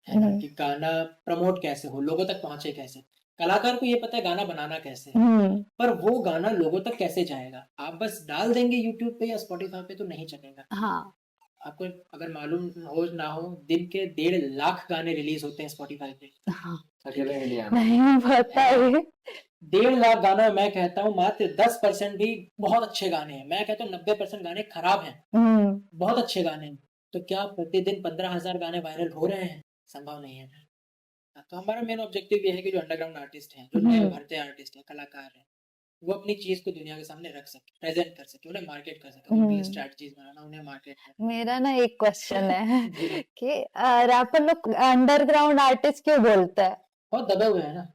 है ना, कि गाना प्रमोट कैसे हो, लोगों तक पहुंचे कैसे। कलाकार को ये पता है गाना बनाना कैसे है, पर वो गाना लोगों तक कैसे जाएगा। आप बस डाल देंगे यूट्यूब पे या स्पॉटिफाई पे तो नहीं चलेगा। हाँ आपको अगर मालूम हो ना हो, दिन के 1.5 लाख गाने रिलीज होते हैं स्पॉटिफाई पे, हाँ अकेले इंडिया में नहीं पता है 1.5 लाख गाना। मैं कहता हूँ मात्र 10% भी बहुत अच्छे गाने हैं, मैं कहता हूँ 90% गाने खराब हैं, बहुत अच्छे गाने हैं। तो क्या प्रतिदिन 15,000 गाने वायरल हो रहे हैं? संभव नहीं है। तो हमारा मेन ऑब्जेक्टिव ये है कि जो अंडरग्राउंड आर्टिस्ट हैं, जो नए उभरते आर्टिस्ट हैं, कलाकार हैं, वो अपनी चीज को दुनिया के सामने रख सके, प्रेजेंट कर सके, उन्हें मार्केट कर सके, उनके लिए स्ट्रैटेजीज बनाना, उन्हें मार्केट करना। मेरा ना एक क्वेश्चन है जी कि रैपर लोग अंडरग्राउंड आर्टिस्ट क्यों बोलता है? बहुत दबे हुए हैं ना।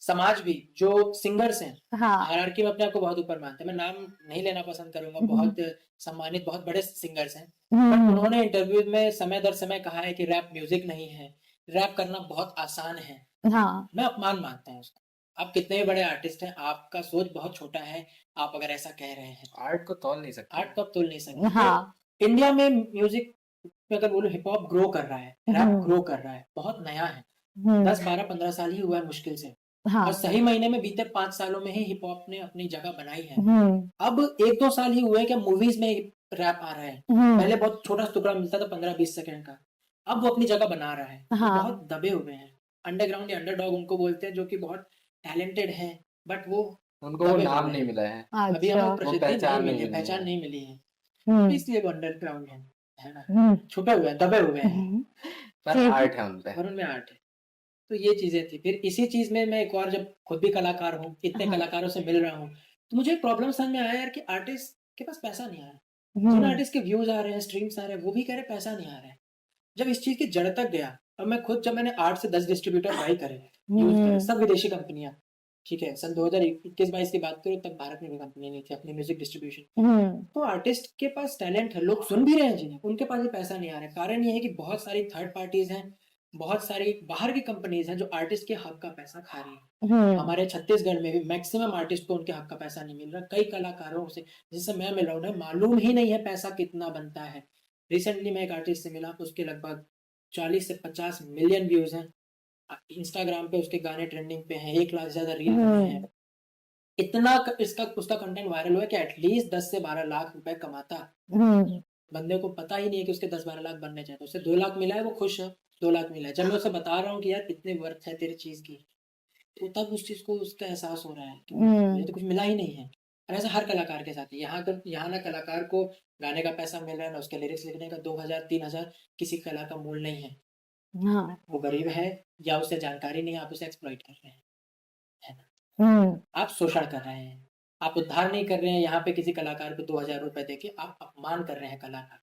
समाज भी जो सिंगर्स हैं हाँ हायरार्की में अपने आप को बहुत ऊपर मानते हैं। मैं नाम नहीं लेना पसंद करूंगा, बहुत सम्मानित बहुत बड़े सिंगर्स हैं, बट उन्होंने इंटरव्यू में समय दर समय कहा है कि रैप म्यूजिक नहीं है, रैप करना बहुत आसान है। हाँ मैं अपमान मानता हूँ उसको। आप कितने भी बड़े आर्टिस्ट हैं, आपका सोच बहुत छोटा है, आप अगर ऐसा कह रहे हैं। आर्ट को तोल नहीं सकते। आर्ट को आप तोल नहीं सकते। हाँ तो इंडिया में म्यूजिक में अगर बोलो, हिप हॉप ग्रो कर रहा है, रैप ग्रो कर रहा है, बहुत नया है, 10 12 15 साल ही हुआ है मुश्किल से। हाँ और सही महीने में बीते 5 सालों में ही हिप हॉप ने अपनी जगह बनाई है। अब 1 2 साल ही हुए कि मूवीज में रैप आ रहा है। पहले बहुत छोटा टुकड़ा मिलता था 15 20 सेकंड का, अब वो अपनी जगह बना रहा है। हाँ। बहुत दबे हुए हैं। अंडरग्राउंड या अंडरडॉग उनको बोलते हैं, जो कि बहुत टैलेंटेड हैं, बट वो उनको वो दबे नाम हुए नहीं हैं। मिला है। अभी अच्छा हमें प्रसिद्धि पहचान नहीं नहीं मिली है, मिली पहचान है। नहीं मिली है, इसलिए वो अंडरग्राउंड है ना, छुपे हुए हैं, दबे हुए हैं, पर ठीक। आर्ट है उनपे। और उनमें आर्ट है। तो ये चीजें थी। फिर इसी चीज में मैं एक और, जब खुद भी कलाकार हूँ, इतने हाँ। कलाकारों से मिल रहा हूँ, तो मुझे एक प्रॉब्लम समझ में आया यार कि आर्टिस्ट के पास पैसा नहीं आ रहा। जिन आर्टिस्ट के व्यूज आ रहे हैं, स्ट्रीम्स आ रहे हैं, वो भी कह रहे पैसा नहीं आ रहा है। जब इस चीज की जड़ तक गया, और मैं खुद, जब मैंने 8 से 10 डिस्ट्रीब्यूटर ट्राई करे, यूज करे, सब विदेशी कंपनियां, ठीक है। सन 2021-22 की बात करूँ, तब भारत में भी कंपनी नहीं थी अपनी म्यूजिक डिस्ट्रीब्यूशन। तो आर्टिस्ट के पास टैलेंट है, लोग सुन भी रहे हैं जिन्हें, उनके पास भी पैसा नहीं आ रहा है। कारण ये है कि बहुत सारी थर्ड पार्टीज हैं, बहुत सारी बाहर की कंपनीज हैं जो आर्टिस्ट के हक का पैसा खा रही है। हमारे छत्तीसगढ़ में भी मैक्सिमम आर्टिस्ट को उनके हक का पैसा नहीं मिल रहा। कई कलाकारों से जिससे मैं मिला हूं, उन्हें मालूम ही नहीं है पैसा कितना बनता है। रिसेंटली मैं एक आर्टिस्ट से मिला, उसके लगभग 40 से 50 मिलियन व्यूज हैं इंस्टाग्राम पे, उसके गाने ट्रेंडिंग पे हैं, 1 लाख से ज्यादा रील बने हैं। इतना इसका उसका कंटेंट वायरल हुआ है कि एटलीस्ट 10 से 12 लाख रुपए कमाता। बंदे को पता ही नहीं है कि उसके 10 12 लाख बनने चाहिए। तो उसे 2 लाख मिला है, वो खुश है, 2 लाख मिला है। जब मैं उसे बता रहा हूँ कि यार इतने वर्थ है तेरी चीज की, तो तब उस चीज को उसका एहसास हो रहा है कि मुझे तो कुछ मिला ही नहीं है। और ऐसा हर कलाकार के साथ है। यहाँ ना कलाकार को गाने का पैसा मिल रहा है, ना उसके लिरिक्स लिखने का 2000 3000 किसी कला का मूल नहीं है। हाँ वो गरीब है, या उसे जानकारी नहीं है, आप उसे एक्सप्लॉइट कर रहे हैं, है ना। आप शोषण कर रहे हैं, आप उद्धार नहीं कर रहे हैं यहाँ पे किसी कलाकार को 2000 रुपए देके, आप अपमान कर रहे हैं कलाकार।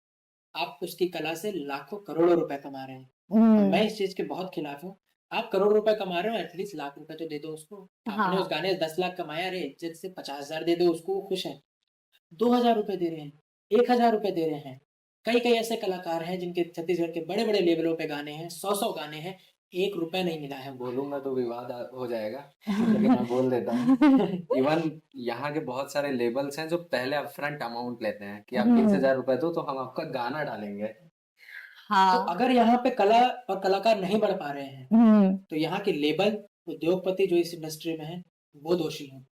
आप उसकी कला से लाखों करोड़ों रुपए कमा रहे हैं। मैं इस चीज के बहुत खिलाफ हूँ। आप करोड़ रुपए कमा रहे हो, एटलीस्ट लाख रुपए तो दे दो उसको। आपने उस गाने 10 लाख कमाया, रे इज्जत से 50,000 दे दो उसको, खुश है। 2000 रुपए दे रहे हैं, 1000 रुपए दे रहे हैं। कई कई ऐसे कलाकार हैं जिनके छत्तीसगढ़ के बड़े बड़े लेवलों पे गाने हैं, 100 गाने हैं, 1 रुपए नहीं मिला है। बोलूंगा तो विवाद हो जाएगा, लेकिन मैं बोल देता हूँ। इवन यहाँ के बहुत सारे लेबल्स हैं जो पहले अपफ्रंट अमाउंट लेते हैं कि आप 20,000 रुपए दो तो हम आपका गाना डालेंगे। तो अगर यहाँ पे कला और कलाकार नहीं बढ़ पा रहे हैं तो यहाँ के लेबल, उद्योगपति जो इस इंडस्ट्री में है, वो दोषी हैं।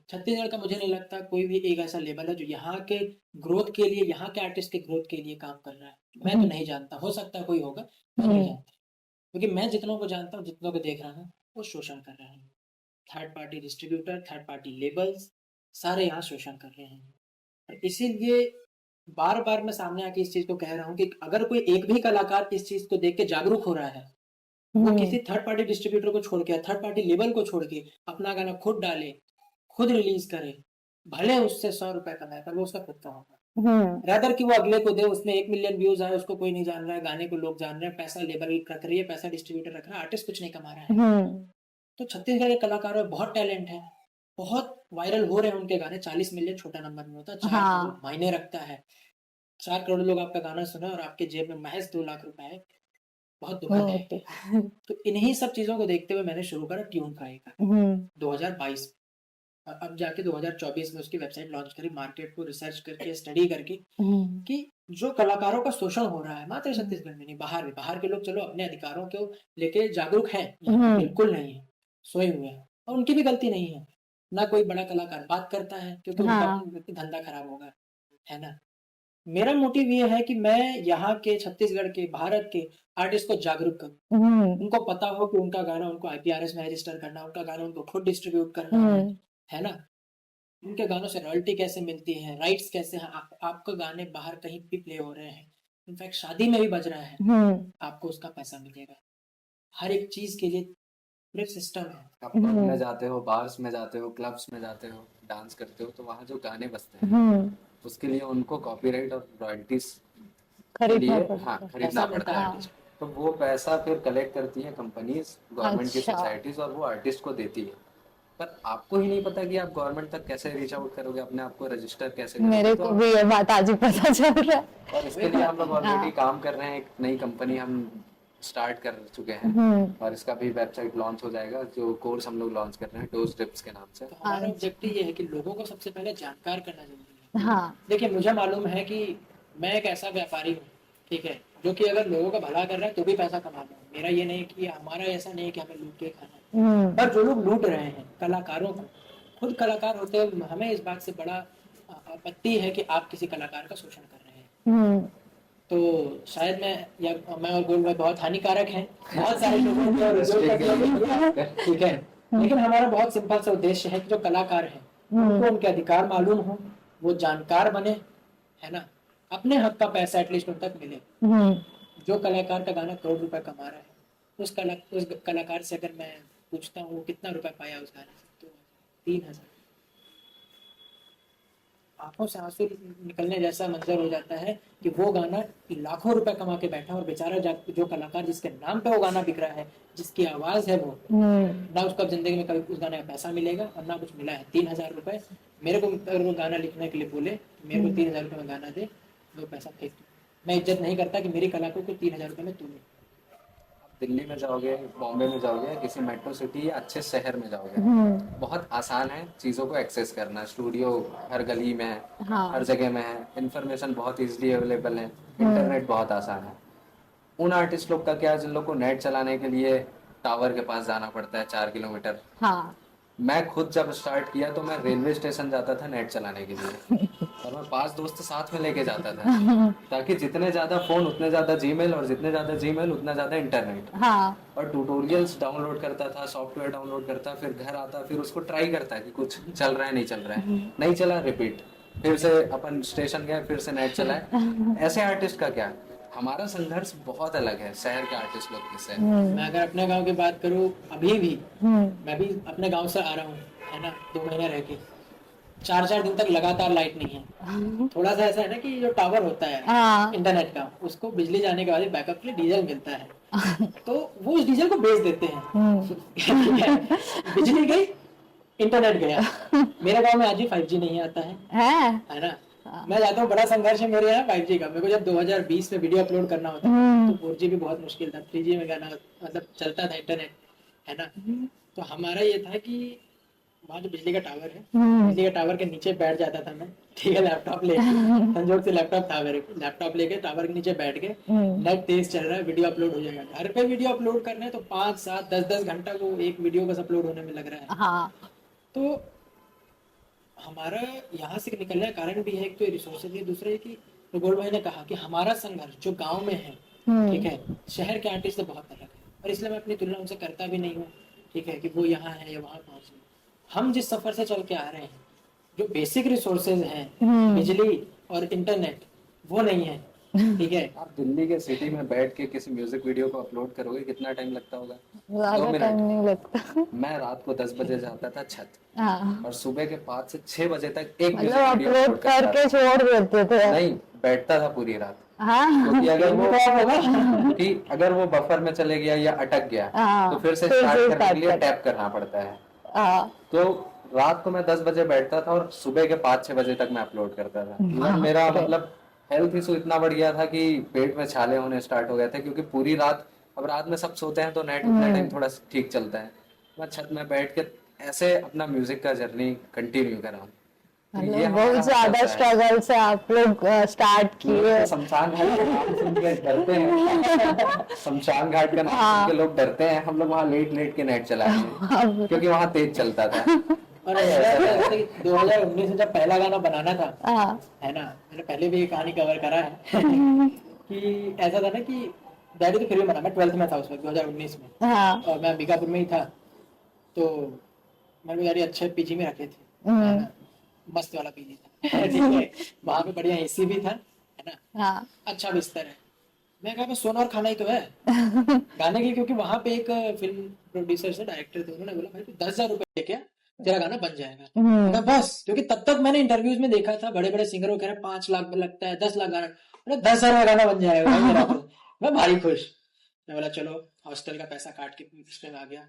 छत्तीसगढ़ का मुझे नहीं लगता कोई भी एक ऐसा लेबल है जो यहाँ के ग्रोथ के लिए, यहाँ के आर्टिस्ट के ग्रोथ के लिए काम कर रहा है। मैं तो नहीं जानता, हो सकता है कोई होगा, मैं नहीं जानता, क्योंकि मैं जितनों को जानता हूँ, जितनों को देख रहा हूँ, वो शोषण कर रहे हैं। Third party distributor, third party labels, सारे यहाँ शोषण कर रहे हैं। और इसीलिए बार बार मैं सामने आके इस चीज को कह रहा हूँ कि अगर कोई एक भी कलाकार इस चीज को देख के जागरूक हो रहा है, वो किसी थर्ड पार्टी डिस्ट्रीब्यूटर को छोड़ के, थर्ड पार्टी लेबल को छोड़ के अपना गाना खुद डाले, खुद रिलीज करे, भले उससे 100 रुपए कमाए, पर वो उसका खुद का होगा। रादर कि वो अगले को दे, उसमें 1 मिलियन व्यूज आए, उसको कोई नहीं जान रहा है, गाने को लोग जान रहे हैं, पैसा लेबल रख रही है, पैसा डिस्ट्रीब्यूटर रख रहा है, आर्टिस्ट कुछ नहीं कमा रहा है। तो छत्तीसगढ़ के कलाकारों में बहुत टैलेंट है, बहुत वायरल हो रहे हैं उनके गाने। 40 मिलियन छोटा नंबर नहीं होता, 4 करोड़ मायने रखता है। 4 करोड़ लोग आपका गाना सुने और आपके जेब में महज 2 लाख रुपए है, बहुत दुखद है। तो इन्हीं सब चीजों को देखते हुए मैंने शुरू करा ट्यून फ्राई का 2022 में। और अब जाके 2024 में उसकी वेबसाइट लॉन्च करी, मार्केट को रिसर्च करके, स्टडी करके, कि जो कलाकारों का शोषण हो रहा है, मात्र छत्तीसगढ़ में नहीं, बाहर भी, बाहर के लोग चलो अपने अधिकारों को लेके जागरूक हैं, बिल्कुल नहीं है, सोए हुए हैं, और उनकी भी गलती नहीं है। ना कोई बड़ा कलाकार बात करता है क्योंकि उनका धंधा खराब होगा, है ना। मेरा मोटिव ये है कि मैं यहाँ के, छत्तीसगढ़ के, भारत के आर्टिस्ट को जागरूक करूं। उनको पता हो कि उनका गाना उनको IPRS में रजिस्टर करना, उनका गाना उनको खुद डिस्ट्रीब्यूट करना है ना। उनके गानों से रॉयल्टी कैसे मिलती है, राइट्स कैसे हैं, आपके गाने बाहर कहीं भी प्ले हो रहे हैं, इनफैक्ट शादी में भी बज रहा है, आपको उसका पैसा मिलेगा। हर एक चीज के लिए पूरे सिस्टम है। आप पब में जाते हो, बार्स में जाते हो, क्लब्स में जाते हो, डांस करते हो, तो वहाँ जो गाने बजते हैं उसके लिए उनको कॉपीराइट और रॉयल्टीज खरीदना पड़ता है। तो वो पैसा फिर कलेक्ट करती है कंपनीज, गवर्नमेंट की सोसाइटीज, और वो आर्टिस्ट को देती है। पर आपको ही नहीं पता कि आप गवर्नमेंट तक कैसे रीच आउट करोगे, अपने आप को रजिस्टर कैसे करोगे। मेरे को भी ये बात आज ही पता चल रहा है, और इसके लिए हम लोग ऑलरेडी काम कर रहे हैं। एक नई कंपनी हम स्टार्ट कर चुके हैं और इसका भी वेबसाइट लॉन्च हो जाएगा। जो कोर्स हम लोग लॉन्च कर रहे हैं डोज टिप्स के नाम से। तो हमारा ऑब्जेक्टिव ये है कि लोगों को सबसे पहले जानकार करना जरूरी है। देखिए, मुझे मालूम है कि मैं एक ऐसा व्यापारी हूँ, ठीक है, जो कि अगर लोगों का भला कर रहा है तो भी पैसा कमा रहा है। मेरा ये नहीं कि, हमारा ऐसा नहीं है कि हमें लूट के खाना है। पर जो लोग लूट रहे हैं कलाकारों को, खुद कलाकार होते हुए हमें इस बात से बड़ा आपत्ति है कि आप किसी कलाकार का शोषण कर रहे हैं। तो शायद मैं और गोल भाई बहुत हानिकारक हैं बहुत सारे लोगों के, ठीक है, लेकिन हमारा बहुत सिंपल सा उद्देश्य है कि जो कलाकार हैं उनको उनके अधिकार मालूम हो, वो जानकार बने, है ना, अपने हक का पैसा एटलीस्ट उन तक मिले। जो कलाकार का गाना करोड़ रुपए कमा रहा है, उस कलाकार से अगर मैं पूछता हूँ वो कितना रुपए पाया उस गाने से, तो 3,000, आंखों से आंसू निकलने जैसा मंजर हो जाता है कि वो गाना लाखों रुपए कमा के बैठा और बेचारा जो कलाकार जिसके नाम पे वो गाना बिक रहा है, जिसकी आवाज है वो, ना उसको जिंदगी में कभी उस गाने का पैसा मिलेगा और ना कुछ मिला है। 3,000 रुपए मेरे को अगर वो गाना लिखने के लिए बोले, मेरे को 3,000 रुपए में गाना दे, वो पैसा फेंक दूं। मैं इज्जत नहीं करता कि मेरी कला को 3,000 रुपए में तू ले। दिल्ली में जाओगे, बॉम्बे में जाओगे, किसी मेट्रो सिटी या अच्छे शहर में जाओगे, बहुत आसान है चीज़ों को एक्सेस करना। स्टूडियो हर गली में है, हर जगह में है, इन्फॉर्मेशन बहुत इजीली अवेलेबल है, इंटरनेट बहुत आसान है। उन आर्टिस्ट लोग का क्या, जिन लोग को नेट चलाने के लिए टावर के पास जाना पड़ता है 4 किलोमीटर। मैं खुद जब स्टार्ट किया तो मैं रेलवे स्टेशन जाता था नेट चलाने के लिए और मैं 5 दोस्त साथ में लेके जाता था, ताकि जितने ज्यादा फोन उतने ज्यादा जीमेल, और जितने ज्यादा जीमेल उतना ज्यादा इंटरनेट। और ट्यूटोरियल्स डाउनलोड करता था, सॉफ्टवेयर डाउनलोड करता, फिर घर आता, फिर उसको ट्राई करता कि कुछ चल रहा है, नहीं चल रहा है, नहीं चला रिपीट, फिर से अपन स्टेशन गए, फिर से नेट चलाए। ऐसे आर्टिस्ट का क्या, हमारा संघर्ष बहुत अलग है शहर के आर्टिस्ट लोग से। मैं अगर अपने गांव की बात करूं, अभी भी मैं भी अपने गांव से आ रहा हूं, है ना, 2 महीने रह के। 4-4 दिन तक लगातार लाइट नहीं है। थोड़ा सा ऐसा है ना कि जो टावर होता है हाँ इंटरनेट का, उसको बिजली जाने के बाद बैकअप के लिए डीजल मिलता है, तो वो उस डीजल को बेच देते हैं। ठीक है? बिजली गई, इंटरनेट गया। मेरे गांव में आज भी 5G नहीं आता है ना। मैं जाता हूँ, बड़ा संघर्ष है मेरे यहाँ 5G का। मेरे को जब 2020 में वीडियो अपलोड करना होता तो 4G भी बहुत मुश्किल था, 3G में गाना मतलब चलता था इंटरनेट, है ना। तो हमारा ये था कि वहाँ जो बिजली का टावर है, बिजली के टावर के नीचे बैठ जाता था मैं, ठीक है, लैपटॉप लेके, संजोग से लैपटॉप था मेरे को, लैपटॉप लेके टावर के नीचे बैठ के, नेट तेज चल रहा है, वीडियो अपलोड हो जाएगा। घर पे वीडियो अपलोड करना है तो 5, 7, 10 घंटा को एक वीडियो बस अपलोड होने में लग रहा है। हाँ तो हमारा यहाँ से निकलने का कारण भी है, एक तो रिसोर्सेज है, दूसरा है कि गोल्ड भाई ने कहा कि हमारा संघर्ष जो गांव में है, ठीक है, शहर के आर्टिस्ट से बहुत अलग है, और इसलिए मैं अपनी तुलना उनसे करता भी नहीं हूँ, ठीक है, कि वो यहाँ है या वहाँ पहुँचे। हम जिस सफर से चल के आ रहे हैं, जो बेसिक रिसोर्सेज हैं, बिजली और इंटरनेट, वो नहीं है, ठीक है। आप दिल्ली के सिटी में बैठ के किसी म्यूजिक वीडियो को अपलोड करोगे, कितना टाइम लगता होगा? 2 ज्यादा मिनट। टाइम नहीं लगता। मैं रात को 10 बजे जाता था छत, हाँ और सुबह के 5 से 6 बजे तक एक मतलब म्यूजिक वीडियो अपलोड अपलोड करता करके छोड़ देते थे। था। नहीं, बैठता था पूरी रात, हाँ क्योंकि अगर वो बफर में चले गया या अटक गया, हाँ, तो फिर से फिर से स्टार्ट करने start के लिए कर। टैप करना पड़ता है। हाँ तो रात को मैं 10 बजे बैठता था और सुबह के 5-6 बजे तक मैं अपलोड करता था। इवन मेरा मतलब हेल्थ इशू इतना बढ़ गया था कि पेट में छाले होने स्टार्ट हो गए थे, क्योंकि पूरी रात, अब रात में सब सोते हैं तो नेट उतना टाइम थोड़ा ठीक चलता है। मैं छत में बैठ के ऐसे अपना म्यूजिक का जर्नी कंटिन्यू करा। तो ये मतलब हमारा बहुत ज्यादा होता है। स्ट्रगल से आप लोग स्टार्ट किए। शमशान घाट का नाम सुन के डरते हैं, शमशान घाट का नाम सुन के लोग डरते हैं। हम लोग वहाँ लेट लेट के नेट चलाए हैं, क्योंकि वहाँ तेज चलता था। और 2019 में जब पहला गाना बनाना था, हाँ है ना, मैंने पहले भी ये कहानी कवर करा है कि ऐसा था ना कि डैडी तो फिर भी मना, मैं 12th में था उस वक्त 2019 में, हाँ और मैं अंबिकापुर में ही था। तो मैंने डैडी अच्छे पीजी में रखे थे, है ना, मस्त वाला पीजी था, ठीक है, वहाँ पे बढ़िया एसी भी था, है ना, हाँ अच्छा बिस्तर है। मैं कहा बस सोना और खाना ही तो है गाने की, क्योंकि वहाँ पे एक फिल्म प्रोड्यूसर से डायरेक्टर थे, उन्होंने बोला भाई तू 10,000 रुपए क्या तेरा गाना बन जाएगा। मैं बस, क्योंकि तब तक मैंने इंटरव्यूज में देखा था बड़े बड़े सिंगरों कह रहे 5 लाख में लगता है, 10 लाख गाना, 10,000 में गाना बन जाएगा भाई मेरा तो। मैं भारी खुश, मैं बोला चलो हॉस्टल का पैसा काट के उसमें आ गया।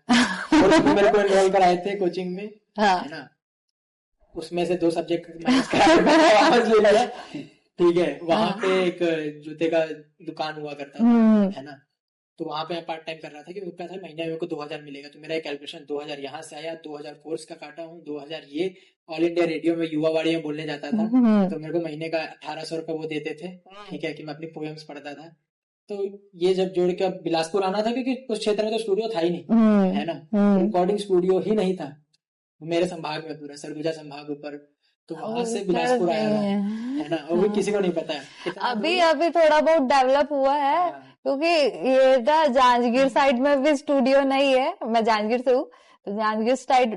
मेरे को एनरोल कराए थे कोचिंग में, है ना, उसमें से 2 सब्जेक्ट माइनस करा वापस ले लिया, ठीक है। वहां पे एक जूते का दुकान हुआ करता था, है ना, तो वहां पे मैं पार्ट टाइम कर रहा था कि वो क्या था, महीने में मेरे को 2,000 मिलेगा। तो मेरा एक कैलकुलेशन 2,000 यहाँ से आया, 2,000 कोर्स का काटा हूँ, 2,000 ये ऑल इंडिया रेडियो में युवा वाड़ी में बोलने जाता था, तो मेरे को महीने का 1,800 रुपये वो देते थे, ठीक है, कि मैं अपनी पोएम्स पढ़ता था। तो ये जब जोड़ के अब बिलासपुर आना था, क्योंकि उस क्षेत्र में तो स्टूडियो था ही नहीं, है ना, रिकॉर्डिंग स्टूडियो ही नहीं था मेरे संभाग में, पूरा सरगुजा संभाग ऊपर। तो वहां से बिलासपुर आया है ना, और भी किसी को नहीं पता है। अभी थोड़ा बहुत डेवलप हुआ है, क्योंकि ये था जांजगीर साइड में भी स्टूडियो नहीं है, मैं जांजगीर से हूँ, तो जांजगीर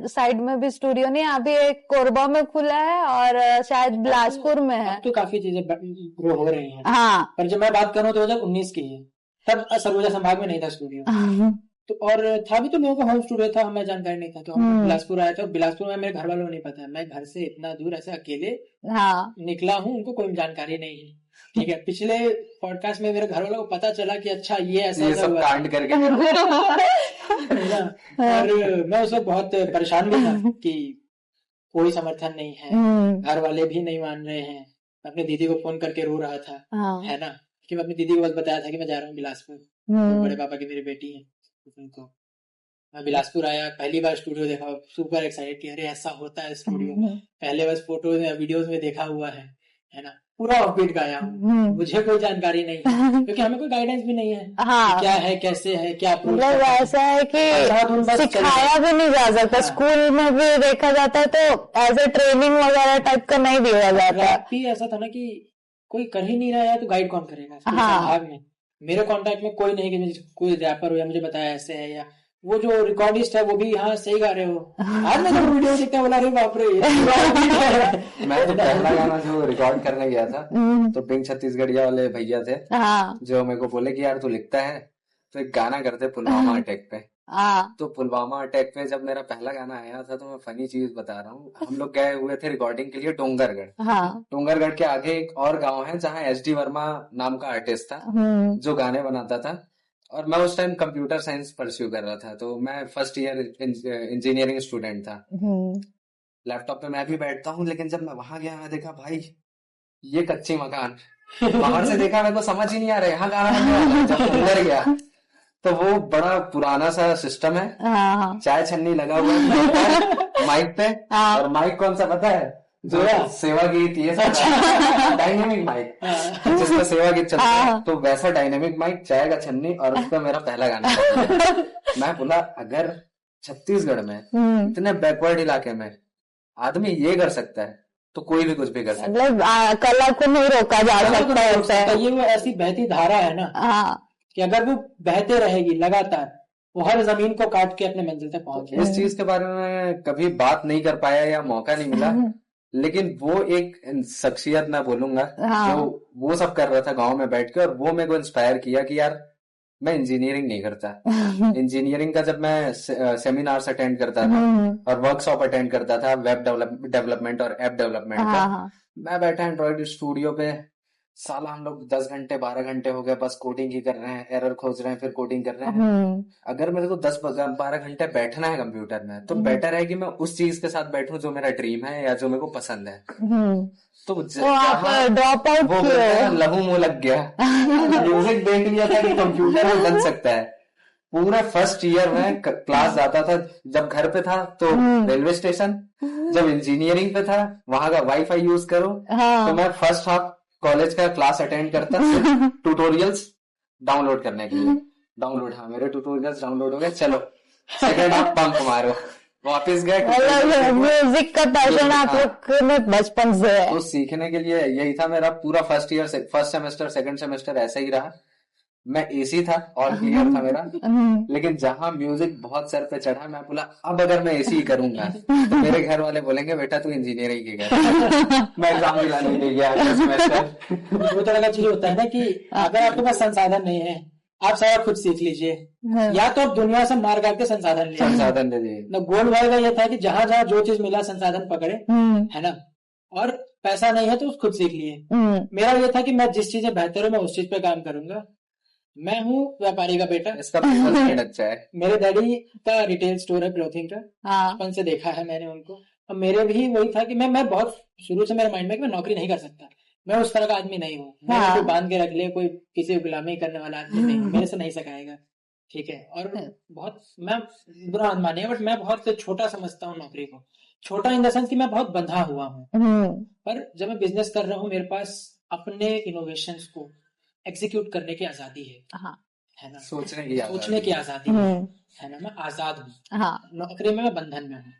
साइड में भी स्टूडियो नहीं है। अभी एक कोरबा में खुला है और शायद बिलासपुर में है। अब तो काफी चीजें ग्रो हो रही हैं, हाँ पर जब मैं बात करूँ 2019 की है, तब सरगुजा संभाग में नहीं था स्टूडियो। तो और था भी तो लोगों का होम स्टूडियो था, हमें जानकारी नहीं था, तो हम बिलासपुर आए थे। और बिलासपुर में मेरे घर वालों को नहीं पता है, मैं घर से इतना दूर ऐसे अकेले निकला हूँ, उनको कोई जानकारी नहीं है, ठीक है। पिछले पॉडकास्ट में मेरे घर वालों को पता चला कि अच्छा ये ऐसा ये सब कांड करके और मैं उस वक्त बहुत परेशान भी था कि कोई समर्थन नहीं है, घर वाले भी नहीं मान रहे हैं। मैं अपनी दीदी को फोन करके रो रहा था, है ना, कि मैं अपनी दीदी को बस बताया था कि मैं जा रहा हूँ बिलासपुर, बड़े पापा की मेरी बेटी है उनको। मैं बिलासपुर आया, पहली बार स्टूडियो देखा, सुपर एक्साइटेड कि अरे ऐसा होता है स्टूडियो। पहले बस फोटोज में वीडियोस में देखा हुआ है ना, पूरा ऑफबीट गाया हूँ, मुझे कोई जानकारी नहीं है, क्योंकि हमें कोई गाइडेंस भी नहीं है, हाँ, क्या है कैसे है क्या। मतलब ऐसा है कि सिखाया भी नहीं जा सकता, स्कूल में भी देखा जाता है तो एज ए ट्रेनिंग वगैरह टाइप का नहीं दिया जाता। भी ऐसा था ना कि कोई कर ही नहीं रहा है तो गाइड कौन करेगा संभाग में। मेरे कांटेक्ट में कोई नहीं कि कोई रैपर हो या मुझे बताया ऐसे है, या वो जो रिकॉर्डिस्ट है वो भी हाँ सही गा रहे हो। आज मैं जब वीडियो देखता बोला अरे बाप रे मैं तो पहला गाना जो रिकॉर्ड करने गया था तो पिंक छत्तीसगढ़िया वाले भैया थे जो मेरे को बोले कि यार तू लिखता है तो एक गाना करते पुलवामा अटैक पे। हाँ तो पुलवामा अटैक पे जब मेरा पहला गाना आया था तो मैं फनी चीज बता रहा हूँ, हम लोग गए हुए थे रिकॉर्डिंग के लिए डोंगरगढ़। हाँ डोंगरगढ़ के आगे एक और गांव है जहाँ एच.डी. वर्मा नाम का आर्टिस्ट था जो गाने बनाता था, और मैं उस टाइम कंप्यूटर साइंस परस्यू कर रहा था, तो मैं फर्स्ट ईयर इंजीनियरिंग स्टूडेंट था। लैपटॉप पे मैं भी बैठता हूँ, लेकिन जब मैं वहां गया मैं देखा भाई ये कच्ची मकान, बाहर से देखा मेरे को समझ ही नहीं आ रहा यहाँ गाना बनने वाला है। जब अंदर गया तो वो बड़ा पुराना सा सिस्टम है, हाँ चाय छन्नी लगा हुआ है माइक पे, हाँ। और माइक कौन सा पता है, जो सेवा गीत ये डायनेमिक माइक जिसमें सेवा गीत चलता है, तो वैसा डायनेमिक माइक, चाय का छन्नी, और उस पर मेरा पहला गाना था। मैं बोला अगर छत्तीसगढ़ में इतने बैकवर्ड इलाके में आदमी ये कर सकता है तो कोई भी कुछ भी कर सकता है। मतलब कला को नहीं रोका जा सकता है। ये वो ऐसी बहती धारा है ना हाँ कि अगर वो बहते रहेगी लगातार, वो हर जमीन को काट के अपने मंजिल तक पहुंच इस चीज के बारे में कभी बात नहीं कर पाया या मौका नहीं मिला, लेकिन वो एक शख्सियत मैं बोलूंगा जो वो सब कर रहा था गांव में बैठ के, और वो मेरे को इंस्पायर किया कि यार मैं इंजीनियरिंग नहीं करता। इंजीनियरिंग का जब मैं सेमिनार्स अटेंड करता था और वर्कशॉप अटेंड करता था वेब डेवलपमेंट और ऐप डेवलपमेंट का, मैं बैठा एंड्रॉइड स्टूडियो पे, साला हम लोग 10 घंटे 12 घंटे हो गए बस कोडिंग ही कर रहे हैं, एरर खोज रहे हैं, फिर कोडिंग कर रहे हैं। अगर मेरे को 10-12 घंटे बैठना है कंप्यूटर में, तो बेटर है कि मैं उस चीज के साथ बैठूं जो मेरा ड्रीम है या जो मेरे को पसंद है। तो आप ड्रॉप आउट वो लहू मुंह लग गया। म्यूजिक देख लिया था कि कंप्यूटर में बन सकता है। पूरा फर्स्ट ईयर में क्लास जाता था, जब घर पे था तो रेलवे स्टेशन, जब इंजीनियरिंग पे था वहां का वाईफाई यूज करो। तो मैं फर्स्ट हाफ कॉलेज का क्लास अटेंड करता, ट्यूटोरियल्स डाउनलोड करने के लिए। डाउनलोड, हाँ मेरे ट्यूटोरियल्स डाउनलोड हो गए, चलो सेकंड हाफ पंप मारो, वापस गए। म्यूजिक का पैशन आप लोग में बचपन से है। तो सीखने के लिए यही था मेरा पूरा first year, first semester second semester ऐसा ही रहा। मैं एसी था, ऑल क्लियर था मेरा, लेकिन जहां म्यूजिक बहुत सर पे चढ़ा मैं बोला अब अगर मैं एसी ही करूंगा तो मेरे घर वाले बोलेंगे बेटा तू इंजीनियरिंग की कर। मैं एग्जाम दिलाने नहीं गया सेमेस्टर। वो तरह का चीज होता है ना कि अगर आपके पास संसाधन नहीं है, आप सारा खुद सीख लीजिए, या तो आप दुनिया से मार काट के संसाधन दे दिए। गोल भाई का ये था कि जहां जहां जो चीज मिला संसाधन पकड़े, है ना, और पैसा नहीं है तो खुद सीख लिए। मेरा ये था कि मैं जिस चीज में बेहतर हूँ मैं उस चीज पे काम करूंगा। मैं हूँ व्यापारी का बेटा, इसका अच्छा है। मेरे डैडी का रिटेल स्टोर है क्लोथिंग का, बचपन से देखा है मैंने उनको। और मेरे भी वही था कि मैं बहुत शुरू से मेरे माइंड में कि मैं नौकरी नहीं कर सकता, मैं उस तरह का आदमी नहीं हूँ। मैं कोई बांध के रख ले, कोई किसी को गुलामी करने वाला आदमी नहीं हूँ, मेरे से नहीं सकाएगा, ठीक है। और बहुत, मैं बुरा मत मानिए बट मैं बहुत छोटा समझता हूँ नौकरी को। छोटा इन द सेंस कि मैं बहुत बंधा हुआ हूँ, पर जब मैं बिजनेस कर रहा हूँ मेरे पास अपने इनोवेशंस को एग्जीक्यूट करने की आजादी है ना, सोचने की आजादी है ना, मैं आजाद हूँ। नौकरी में मैं बंधन में हूँ।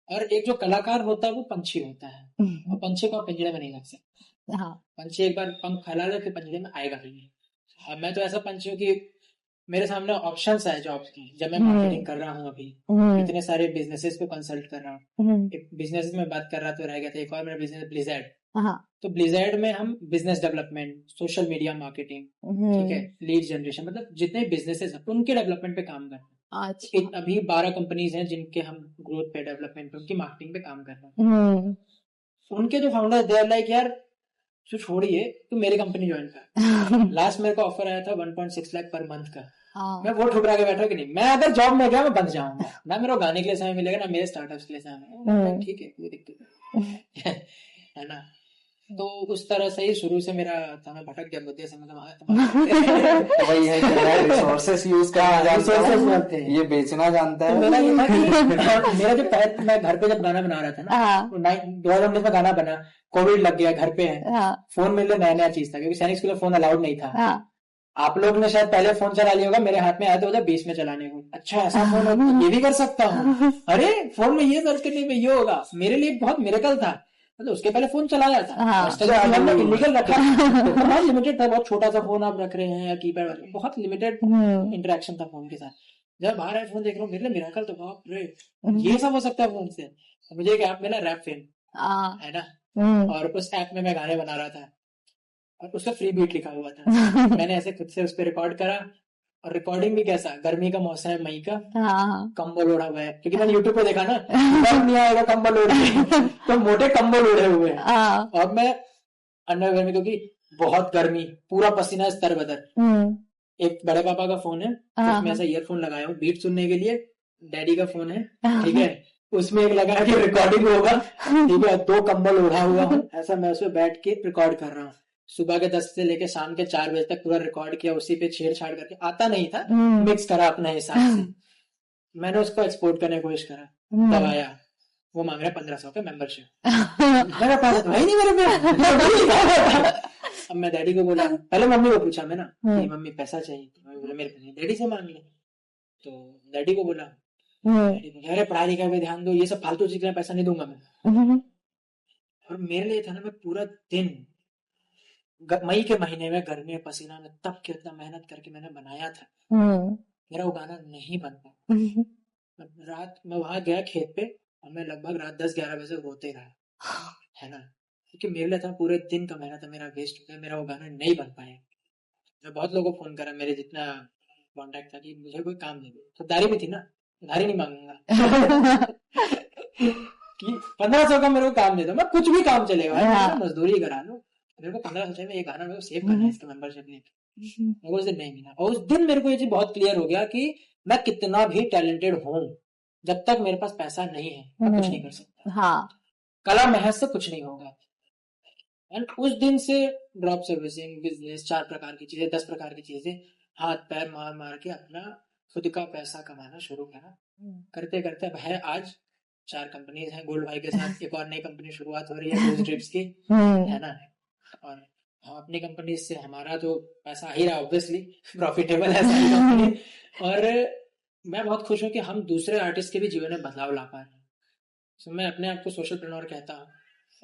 और एक जो कलाकार होता है वो पंछी होता है, और पंछी को आप पिंजरे में नहीं रख सकते। पंछी एक बार पंख फैला ले फिर पिंजरे में आएगा भी नहीं। अब मैं तो ऐसा पंछी हूँ कि मेरे सामने ऑप्शंस है जॉब्स की। जब मैं मार्केटिंग कर रहा हूँ, अभी इतने सारे बिजनेसेस पे कंसल्ट कर रहा हूँ। एक बिजनेस में बात कर रहा तो रह गया था, एक और मेरा बिजनेस ब्लिज़र्ड। तो ब्लिज़र्ड में हम business development, social media marketing, ठीक है, लीड जनरेशन, मतलब जितने बिजनेसेस हैं उनके डेवलपमेंट पे काम कर रहे हैं। अभी 12 कंपनीज हैं जिनके हम ग्रोथ पे, डेवलपमेंट पे, उनकी मार्केटिंग पे काम कर रहे हैं। उनके जो फाउंडर दे आर लाइक यार तो छोड़िए तू मेरी कंपनी ज्वाइन कर। लास्ट मेरे को ऑफर आया था 1.6 लाख पर मंथ का। मैं वो ठुकरा के बैठा कि नहीं, मैं अगर जॉब में गया मैं बंद जाऊंगा, ना मेरे को गाने के लिए समय मिलेगा ना मेरे स्टार्टअप्स के लिए समय। ठीक है, कोई दिक्कत है ना। तो उस तरह से ही शुरू से मेरा था, मैं भटक गया बुद्धि से। तो वही है कि मैं रिसोर्सेस यूज करना जानता हूं, ये बेचना जानता है। मेरा ये था कि मेरा जो पहले मैं घर पे जब गाना बना रहा था ना, 2019 में गाना बना, कोविड लग गया, घर पे है, फोन मेरे लिए नया नया चीज था क्योंकि सैनिक स्कूल में फोन अलाउड नहीं था। आप लोग ने शायद पहले फोन चला लिया होगा, मेरे हाथ में आया 2020 में चलाने को। अच्छा ऐसा फोन हो, ये भी कर सकता हूँ, अरे फोन में ये सर्च करने में ये होगा, मेरे लिए बहुत मिरेकल था। मतलब उसके पहले फोन चलाया था, इलीगल रखा, बहुत लिमिटेड था, बहुत छोटा सा फोन आप रख रहे हैं या कीपैड, बहुत लिमिटेड इंटरेक्शन था फोन के साथ। जब बाहर आईफोन देख रहा हूँ, मेरे लिए मिरेकल, तो बाप रे ये सब हो सकता है फोन से। मुझे एक ऐप मिला, रैप फेम है ना, और उस ऐप में मैं गाने बना रहा था और उसका फ्री बीट लिखा हुआ था। मैंने ऐसे खुद से उस पर रिकॉर्ड करा और रिकॉर्डिंग भी कैसा, गर्मी का मौसम है, मई का, हाँ कंबल ओढ़ा हुआ है, क्योंकि मैंने यूट्यूब पे देखा ना, गर्म नहीं आएगा कंबल ओढ़ के, तो मोटे कंबल ओढ़े हुए हैं, हाँ और मैं अंडरवेयर में, क्योंकि बहुत गर्मी, पूरा पसीना स्तर बदर। एक बड़े पापा का फोन है, उसमें ऐसा ईयरफोन लगाया हूँ बीट सुनने के लिए, डैडी का फोन है, ठीक है, उसमें एक लगा है कि रिकॉर्डिंग होगा, ठीक है, 2 कंबल ओढ़ा हुआ हूँ, ऐसा मैं उसमें बैठ के रिकॉर्ड कर रहा हूँ। सुबह के 10 से लेके शाम के 4 बजे तक पूरा रिकॉर्ड किया, उसी पे छेड़छाड़ करके, आता नहीं था, मिक्स करा अपने हिसाब से, मैंने उसको एक्सपोर्ट करने की कोशिश करा, तब आया वो मांग रहा है 1500 का मेंबरशिप, मेरे पास तो भाई नहीं, मेरे पे अब मैं डैडी को बोला, पहले मम्मी को पूछा मैं ना कि मम्मी पैसा चाहिए, तो मम्मी बोला मेरे पास नहीं, डैडी से मांग ले, तो डैडी को बोला, डैडी बोला अरे पढ़ाई लिखाई पे ध्यान दो, ये सब फालतू चीज में पैसा नहीं दूंगा मैं। और मेरे लिए था ना, मैं पूरा दिन मई के महीने में गर्मी में पसीना में तब कितना मेहनत करके मैंने बनाया था, मेरा वो गाना नहीं बन पाया। रात मैं वहां गया खेत पे, और मैं लगभग रात 10-11 बजे रोते रहा, है ना, क्योंकि मेरे लिए था पूरे दिन का मेहनत मेरा वेस्ट हो गया, मेरा वो गाना नहीं बन पाया। मैं बहुत लोगों को फोन करा, मेरे जितना कॉन्टेक्ट था, कि मुझे कोई काम दे दो, तो दारी भी थी ना, दारी नहीं मांगूंगा कि 1500 का मेरे को काम दे दो, मैं कुछ भी काम चलेगा भाई, मजदूरी करा लो, मेरे को 1500 चाहिए, ये गाना मेरे को सेव करना है, इसका मेंबरशिप लेके। मेरे को उस दिन नहीं मिला, और उस दिन मेरे को ये चीज बहुत क्लियर हो गया कि मैं कितना भी टैलेंटेड हूँ, जब तक मेरे पास पैसा नहीं है मैं कुछ नहीं कर सकता। हाँ कला महज से कुछ नहीं होगा। एंड उस दिन से ड्रॉप सर्विसिंग, बिजनेस, 4 प्रकार की चीजें, 10 प्रकार की चीजें, हाथ पैर मार मार के अपना खुद का पैसा कमाना शुरू करा। करते करते अब है आज 4 कंपनीज हैं, गोल्ड भाई के साथ एक और नई कंपनी शुरुआत हो रही है क्रूज ट्रिप्स की, है ना, और हम अपनी कंपनी से हमारा तो पैसा आ ही रहा, ऑब्वियसली प्रॉफिटेबल है सारी कंपनी, और मैं बहुत खुश हूँ कि हम दूसरे आर्टिस्ट के भी जीवन में बदलाव ला पा रहे हैं। तो मैं अपने आप को सोशल प्रेन्योर कहता हूँ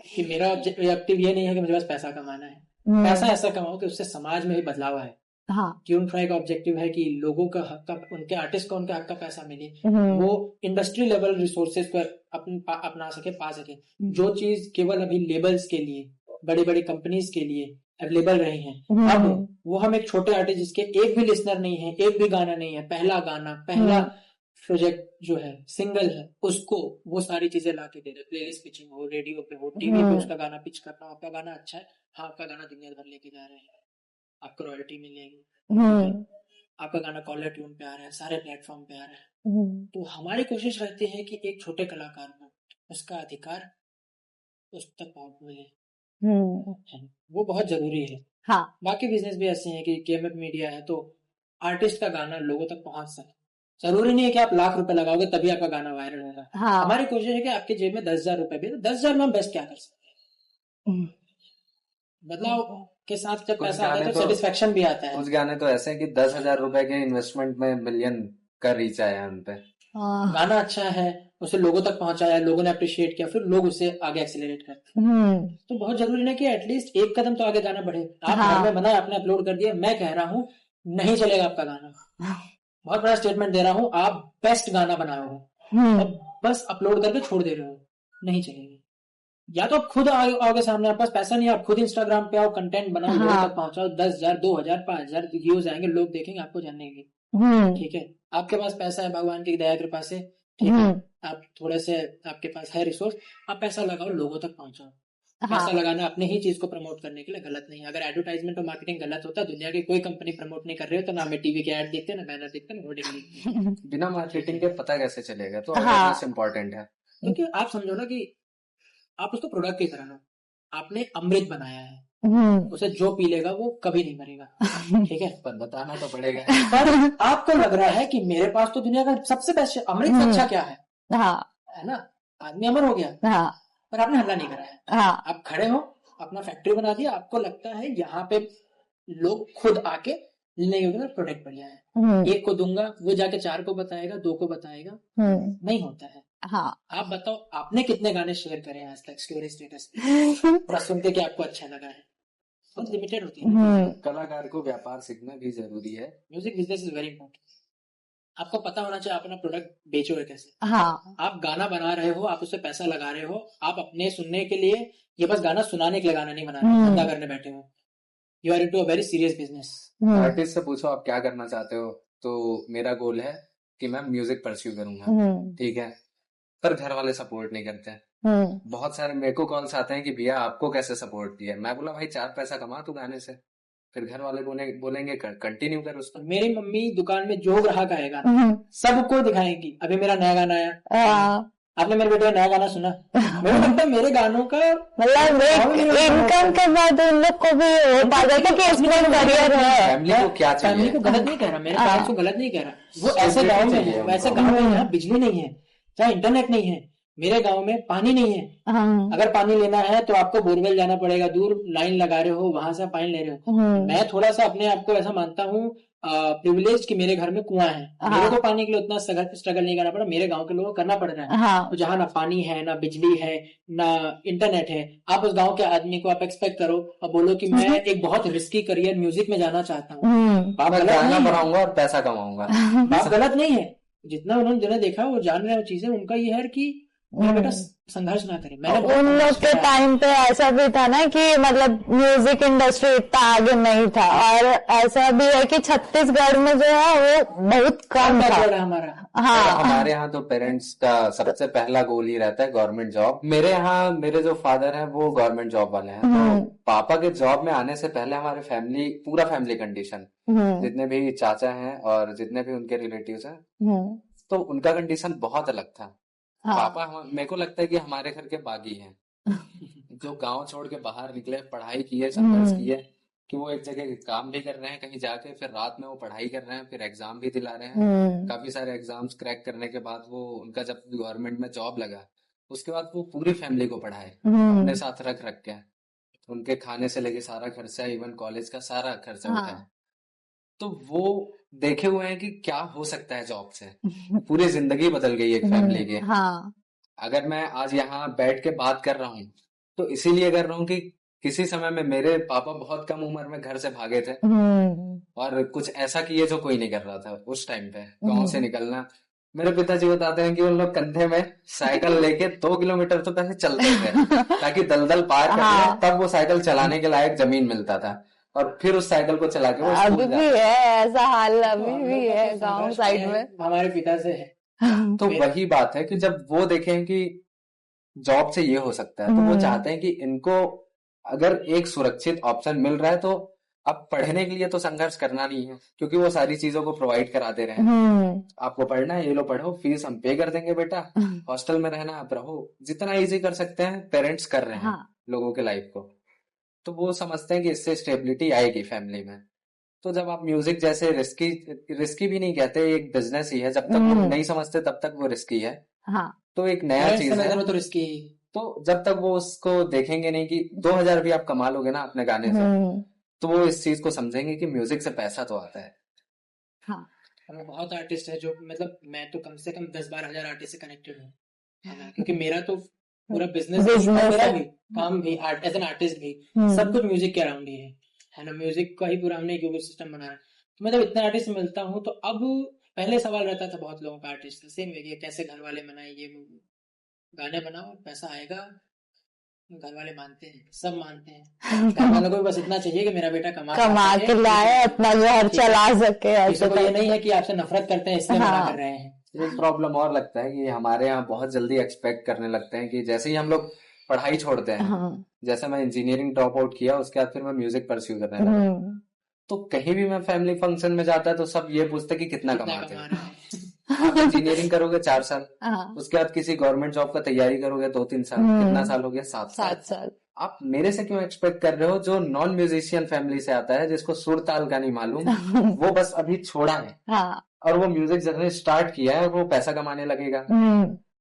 कि मेरा ऑब्जेक्टिव ये नहीं है कि मुझे बस पैसा कमाना है, पैसा ऐसा कमाओ कि उससे समाज में भी बदलाव आए। ट्यून फ्राई का ऑब्जेक्टिव है कि लोगों का हक का, उनके आर्टिस्ट को उनके हक का पैसा मिले, वो इंडस्ट्री लेवल रिसोर्सेज पर अपना सके, पा सके। जो चीज केवल अभी लेबल्स के लिए, बड़ी बड़ी कंपनीज के लिए अवेलेबल रही हैं, अब वो हम एक छोटे आर्टिस्ट जिसके एक भी लिसनर नहीं है, एक भी गाना नहीं है, पहला गाना, पहला प्रोजेक्ट जो है, सिंगल है, उसको वो सारी चीजें ला के दे दे, प्लेलिस्ट पिचिंग हो, रेडियो पे हो, टीवी पे उसका गाना पिच करना, आपका गाना अच्छा है, हाँ आपका गाना दुनिया भर लेके जा रहे हैं, आपको रॉयल्टी मिलेगी, आपका गाना कॉलर ट्यून पे आ रहा है, सारे प्लेटफॉर्म पे आ रहा है। तो हमारी कोशिश रहती है कि एक छोटे कलाकार को उसका अधिकार उस तक पहुंच मिले, वो बहुत जरूरी है। हाँ। बाकी बिजनेस भी ऐसे हैं कि केएमएफ मीडिया है, तो आर्टिस्ट का गाना लोगों तक पहुंच सके। जरूरी नहीं है कि आप लाख रुपए लगाओगे तभी आपका गाना वायरल होगा। हाँ। हमारी कोशिश है कि आपके जेब में 10,000 रुपए भी, 10,000 में हम बेस्ट क्या कर सकते हैं। बदलाव के साथ जब पैसा आता है तो सेटिस्फेक्शन भी आता है। कुछ गाने तो ऐसे हैं कि 10,000 रुपए के इन्वेस्टमेंट में मिलियन का रीच आया है उन पे। गाना अच्छा है, उसे लोगों तक पहुंचाया, लोगों ने अप्रिशिएट किया, फिर लोग उसे आगे एक्सीलरेट करते हैं। तो बहुत जरूरी है कि एटलीस्ट एक कदम तो आगे जाना बढ़े। आप घर में बनाए, आपने अपलोड कर दिया, मैं कह रहा हूँ नहीं चलेगा आपका गाना, बहुत बड़ा स्टेटमेंट दे रहा हूँ, आप बेस्ट गाना बनाए हो, अब बस अपलोड करके छोड़ दे रहे हो, नहीं चलेगा। या तो आप खुद आओगे सामने, आपके पास पैसा नहीं है, आप खुद इंस्टाग्राम पे आओ, कंटेंट बनाओ, लोगों तक पहुंचाओ, 10,000, 2,000, 5,000 व्यूज आएंगे, लोग देखेंगे, आपको जानेंगे। ठीक है, आपके पास पैसा है भगवान की दया कृपा से, ठीक है, आप थोड़े से आपके पास है रिसोर्स, आप पैसा लगाओ, लोगों तक पहुंचाओ। पैसा लगाना अपने ही चीज को प्रमोट करने के लिए गलत नहीं है। अगर एडवर्टाइजमेंट और मार्केटिंग गलत होता, दुनिया की कोई कंपनी प्रमोट नहीं कर रही हो, तो ना हमें टीवी के ऐड देखते, ना बैनर देखते, ना होर्डिंग देखते। बिना मार्केटिंग के पता कैसे चलेगा? तो अवेयरनेस इंपॉर्टेंट है, क्योंकि आप समझो ना कि आप उसको प्रोडक्ट की तरह लो, आपने अमृत बनाया है, उसे जो पी लेगा वो कभी नहीं मरेगा, ठीक है, पर बताना तो पड़ेगा। पर आपको लग रहा है कि मेरे पास तो दुनिया का सबसे बेस्ट अमृत, अच्छा क्या है, है ना, आदमी अमर हो गया, पर आपने हल्ला नहीं कराया। आप खड़े हो, अपना फैक्ट्री बना दिया, आपको लगता है यहाँ पे लोग खुद आके नहीं होगा, प्रोडक्ट बढ़िया है, एक को दूंगा, वो जाके 4 को बताएगा, 2 को बताएगा, नहीं होता है। आप बताओ, आपने कितने गाने शेयर करे आज तक स्टोरी स्टेटस पे, बस सुन के कि आपको अच्छा लगा है, बहुत लिमिटेड होती है। कलाकार को व्यापार सीखना भी जरूरी है। Music business is very important. आपको पता होना चाहिए आप अपना प्रोडक्ट बेचोगे कैसे। आप गाना बना रहे हो, आप उससे पैसा लगा रहे हो, आप अपने सुनने के लिए, ये बस गाना सुनाने के लिए गाना नहीं बना रहे, धंधा करने बैठे हो। You are into a very serious business. Artist से पूछो आप क्या करना चाहते हो, तो मेरा गोल है कि मैं म्यूजिक परस्यू करूंगा, ठीक है, पर घर वाले सपोर्ट नहीं करते हैं। बहुत सारे मेरे को कॉल्स आते हैं कि भैया आपको कैसे सपोर्ट दिया। मैं बोला भाई 4 पैसा कमा तू गाने से, फिर घर वाले बोलेंगे कंटिन्यू कर उसको। मेरी मम्मी दुकान में जो ग्राहक आएगा सबको दिखाएंगी अभी मेरा नया गाना आया, आपने मेरे बेटे का नया गाना सुना। मेरे लगता है मेरे गानों का मतलब इनकम के बाद उन लोग को भी हो पाता था कि इसमें करियर है। फैमिली को क्या चाहिए, फैमिली को गलत नहीं कह रहा, मेरे पेरेंट्स को गलत नहीं कह रहा, वो ऐसे गाँव में है, वैसे गाँव में यहाँ बिजली नहीं है, चाहे इंटरनेट नहीं है, मेरे गांव में पानी नहीं है। अगर पानी लेना है तो आपको बोरवेल जाना पड़ेगा, दूर लाइन लगा रहे हो, वहां से पानी ले रहे हो। मैं थोड़ा सा अपने आप को ऐसा मानता हूँ प्रिविलेज कि मेरे घर में कुआं है, मेरे को पानी के लिए उतना स्ट्रगल नहीं करना पड़ा, मेरे गांव के लोगों को करना पड़ रहा है। तो जहाँ ना पानी है, ना बिजली है, ना इंटरनेट है, आप उस गांव के आदमी को आप एक्सपेक्ट करो और बोलो कि मैं एक बहुत रिस्की करियर म्यूजिक में जाना चाहता हूँ, आप गाना बनाऊंगा और पैसा कमाऊंगा, बात गलत नहीं है। जितना उन्होंने जिन्हें देखा वो जान रहे हैं वो चीजें, उनका ये है कि मेरा बेटा संघर्ष ना करे। मैंने उन लोग के टाइम पे ऐसा भी था ना कि मतलब म्यूजिक इंडस्ट्री इतना आगे नहीं था, और ऐसा भी है कि छत्तीसगढ़ में जो है वो बहुत कम था हमारा। हाँ, हमारे यहाँ तो पेरेंट्स का सबसे पहला गोल ही रहता है गवर्नमेंट जॉब। मेरे यहाँ मेरे जो फादर हैं वो गवर्नमेंट जॉब वाले हैं, तो पापा के जॉब में आने से पहले हमारे पूरा फैमिली कंडीशन, जितने भी चाचा हैं और जितने भी उनके रिलेटिव्स हैं, तो उनका कंडीशन बहुत अलग था। पापा मेरे को लगता है कि हमारे घर के बागी हैं जो गांव छोड़ के बाहर निकले, पढ़ाई की है, संघर्ष की है, कि वो एक जगह काम भी कर रहे हैं कहीं जाके, फिर रात में वो पढ़ाई कर रहे हैं, फिर एग्जाम भी दिला रहे हैं। काफी सारे एग्जाम्स क्रैक करने के बाद वो उनका जब गवर्नमेंट में जॉब लगा उसके बाद वो पूरी फैमिली को पढ़ाए अपने साथ रख के, उनके खाने से लेके सारा खर्चा, इवन कॉलेज का सारा खर्चा उठाया। तो वो देखे हुए हैं कि क्या हो सकता है जॉब से, पूरी जिंदगी बदल गई एक फैमिली की। अगर मैं आज यहाँ बैठ के बात कर रहा हूँ तो इसीलिए कर रहा हूँ कि किसी समय में मेरे पापा बहुत कम उम्र में घर से भागे थे और कुछ ऐसा किए जो कोई नहीं कर रहा था उस टाइम पे, गांव से निकलना। मेरे पिताजी बताते हैं कि उन लोग कंधे में साइकिल लेके 2 किलोमीटर तो पहले चलते थे ताकि दलदल पार कर ले, तब वो साइकिल चलाने के लायक जमीन मिलता था, और फिर उस साइकिल को चला के वो अभी भी है ऐसा हाल, अभी भी है गांव साइड में, हमारे पिता से है। तो वही बात है कि जब वो देखें कि जॉब से ये हो सकता है, तो वो चाहते हैं कि इनको अगर एक सुरक्षित ऑप्शन मिल रहा है तो अब पढ़ने के लिए तो संघर्ष करना नहीं है, क्योंकि वो सारी चीजों को प्रोवाइड करा दे रहे हैं। आपको पढ़ना है, ये लो पढ़ो, फीस हम पे कर देंगे बेटा, हॉस्टल में रहना आप रहो, जितना इजी कर सकते हैं पेरेंट्स कर रहे हैं लोगों के लाइफ को। तो वो समझते हैं कि इससे स्टेबिलिटी आएगी फैमिली में। तो जब आप म्यूजिक जैसे रिस्की भी नहीं कहते, एक बिजनेस ही है, जब तक वो नहीं समझते तब तक वो रिस्की है। तो एक नया चीज है, तो रिस्की। तो जब तक वो उसको देखेंगे नहीं कि 2000 भी आप कमा लोगे ना अपने गाने से, तो वो इस चीज को समझेंगे कि म्यूजिक से पैसा तो आता है। हमें बहुत आर्टिस्ट है जो, मतलब मैं तो कम से कम 10-12 हजार आर्टिस्ट से कनेक्टेड हूँ, क्योंकि मेरा तो पूरा बिजनेस मेरा भी काम भी एज एन आर्टिस्ट भी सब कुछ म्यूजिक के अराउंड ही है ना, म्यूजिक का ही पूरा हमने एक सिस्टम बनाया। तो मैं जब इतने आर्टिस्ट से मिलता हूँ तो अब पहले सवाल रहता था बहुत लोगों का आर्टिस्ट सेम है, कैसे घर वाले मनाए, ये गाने बनाओ पैसा आएगा, घर वाले मानते हैं, सब मानते हैं, घर वालों को बस इतना चाहिए कि मेरा बेटा कमा के लाए, अपना घर चला सके। ऐसा तो ये नहीं है कि आपसे नफरत करते हैं इसलिए मना कर रहे हैं। एक प्रॉब्लम और लगता है कि हमारे यहाँ बहुत जल्दी एक्सपेक्ट करने लगते हैं कि जैसे ही हम लोग पढ़ाई छोड़ते हैं, जैसे मैं इंजीनियरिंग ड्रॉप आउट किया उसके बाद फिर मैं म्यूजिक परस्यू करने लगा, तो कहीं भी मैं फैमिली फंक्शन में जाता है तो सब ये पूछते कि कितना कमाते हैं। आप इंजीनियरिंग करोगे 4 साल, उसके बाद किसी गवर्नमेंट जॉब का तैयारी करोगे 2-3 साल, कितना साल हो गया? 7 साल। आप मेरे से क्यों एक्सपेक्ट कर रहे हो जो नॉन म्यूजिशियन फैमिली से आता है, जिसको सुर ताल का नहीं मालूम, वो बस अभी छोड़ा है और वो म्यूजिक जब स्टार्ट किया है वो पैसा कमाने लगेगा?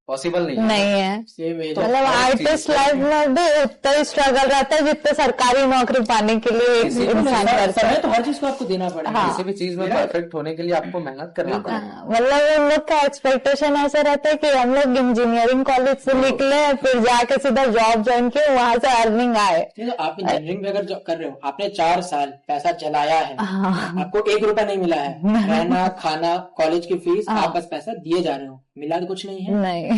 पॉसिबल नहीं है। मतलब आर्टिस्ट लाइफ में भी उतना ही स्ट्रगल रहता है जितना सरकारी नौकरी पाने के लिए इंसान करता है। तो हर चीज को आपको देना पड़ेगा, किसी भी चीज में परफेक्ट होने के लिए आपको मेहनत करना पड़ेगा। मतलब उन लोग का एक्सपेक्टेशन ऐसा रहता है कि हम लोग इंजीनियरिंग कॉलेज से निकले, फिर जाके सीधा जॉब ज्वाइन किए, वहां से अर्निंग आए। तो आप इंजीनियरिंग में अगर जॉब कर रहे हो, आपने 4 साल पैसा चलाया है, आपको 1 रुपया नहीं मिला है, रहना खाना कॉलेज की फीस, आप बस पैसा दिए जा रहे हो, मिला तो कुछ नहीं है, नहीं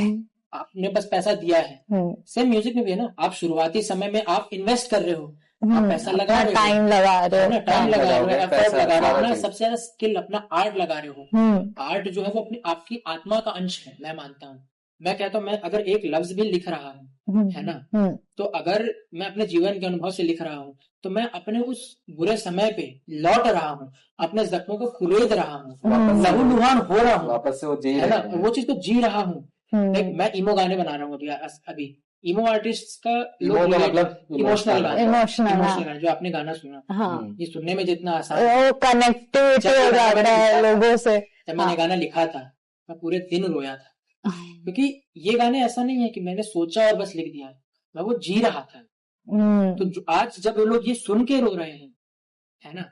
आपने बस पैसा दिया है। सेम म्यूजिक में भी है ना, आप शुरुआती समय में आप इन्वेस्ट कर रहे हो, आप पैसा लगा रहे हो, टाइम लगा रहे हो, टाइम लगा रहे हो, लगाओगे, एफर्ट पैसा लगा रहे हो, सारा अपना चीज। सबसे ज्यादा स्किल, अपना आर्ट लगा रहे हो। आर्ट जो है वो अपनी आपकी आत्मा का अंश है, मैं मानता हूँ। मैं कहता हूँ, मैं अगर एक लफ्ज भी लिख रहा हूँ, है ना, तो अगर मैं अपने जीवन के अनुभव से लिख रहा हूँ, तो मैं अपने उस बुरे समय पे लौट रहा हूँ, अपने जख्मों को कुरेद रहा हूँ, लहूलुहान हो रहा हूँ, वापस से वो जी है ना, रहे हैं। वो चीज को जी रहा हूँ। देख, मैं इमो गाने बना रहा हूँ अभी इमो आर्टिस्ट का इमो का मतलब इमोशनल गाने, इमोशनल, इमोशनल गाने जो आपने गाना सुना, हाँ, ये सुनने में जितना आसान है, वो कनेक्टिविटी हो जाता है लोगों से। जब मैंने गाना लिखा था मैं पूरे दिन रोया था, क्योंकि ये गाने ऐसा नहीं है कि मैंने सोचा और बस लिख दिया, मैं वो जी रहा था। तो आज जब लोग ये सुन के रो रहे हैं, है ना,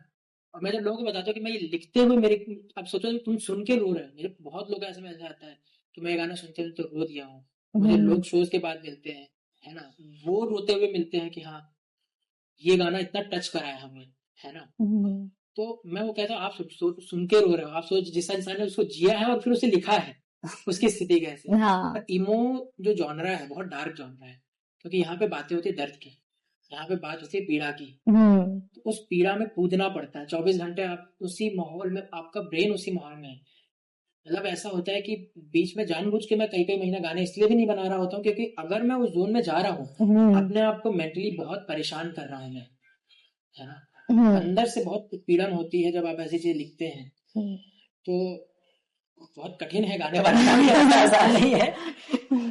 और मैं जब लोगों को बताता हूँ कि मैं ये लिखते हुए मेरे, अब सोचो तुम सुन के रो रहे हो, मेरे बहुत लोग ऐसे मैसेज आता है कि मैं ये गाना सुनते हुए तो रो दिया हूँ। मुझे लोग शोज के बाद मिलते हैं, है ना, वो रोते हुए मिलते हैं कि हाँ ये गाना इतना टच करा है हमें, है ना। तो मैं वो कहता हूँ, आप सुन के रो रहे हो, आप सोच जिस इंसान ने उसको जिया है और फिर उसे लिखा है उसकी स्थिति कैसे। हाँ, इमो जो जॉनरा है बहुत डार्क जॉनरा है, क्योंकि यहाँ पे बातें होती है दर्द की, यहाँ पे बात होती है पीड़ा की। तो उस पीड़ा में कूदना पड़ता है 24 घंटे, आप उसी माहौल में, आपका ब्रेन उसी माहौल में है। मतलब ऐसा होता है कि बीच में जानबूझ के मैं कई महीना गाने इसलिए भी नहीं बना रहा होता हूँ, क्योंकि अगर मैं उस जोन में जा रहा हूँ, अपने आप को मेंटली बहुत परेशान कर रहा हूँ मैं, है ना, अंदर से बहुत पीड़न होती है जब आप ऐसी चीज लिखते हैं। तो बहुत कठिन है गाने बनाना भी, आसान नहीं है।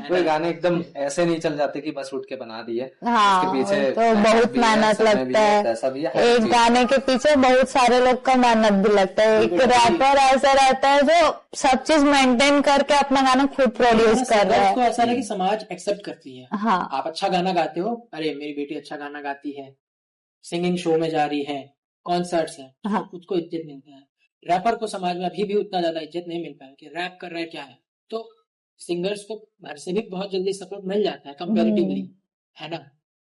कोई गाने एकदम ऐसे नहीं चल जाते कि बस उठ के बना दिए, हाँ, उसके पीछे तो बहुत भी है, मेहनत समय भी लगता है, है। पैसा भी है, हर एक चीज। गाने के पीछे बहुत सारे लोग का मेहनत भी लगता है। एक रैपर ऐसा रहता है जो सब चीज मेंटेन करके अपना गाना खुद प्रोड्यूस कर रहा तो है। ऐसा है कि समाज एक्सेप्ट करती है। हाँ, आप अच्छा गाना गाते हो, अरे मेरी बेटी अच्छा गाना गाती है, सिंगिंग शो में जा रही है, कॉन्सर्ट्स है, हाँ, खुद को इज्जत मिलता है। रैपर को समाज में अभी भी उतना ज्यादा इज्जत नहीं मिल पाया कि रैप कर रहा है क्या है। तो सिंगर्स को घर से भी बहुत जल्दी सपोर्ट मिल जाता है कंपैरेटिवली, है ना,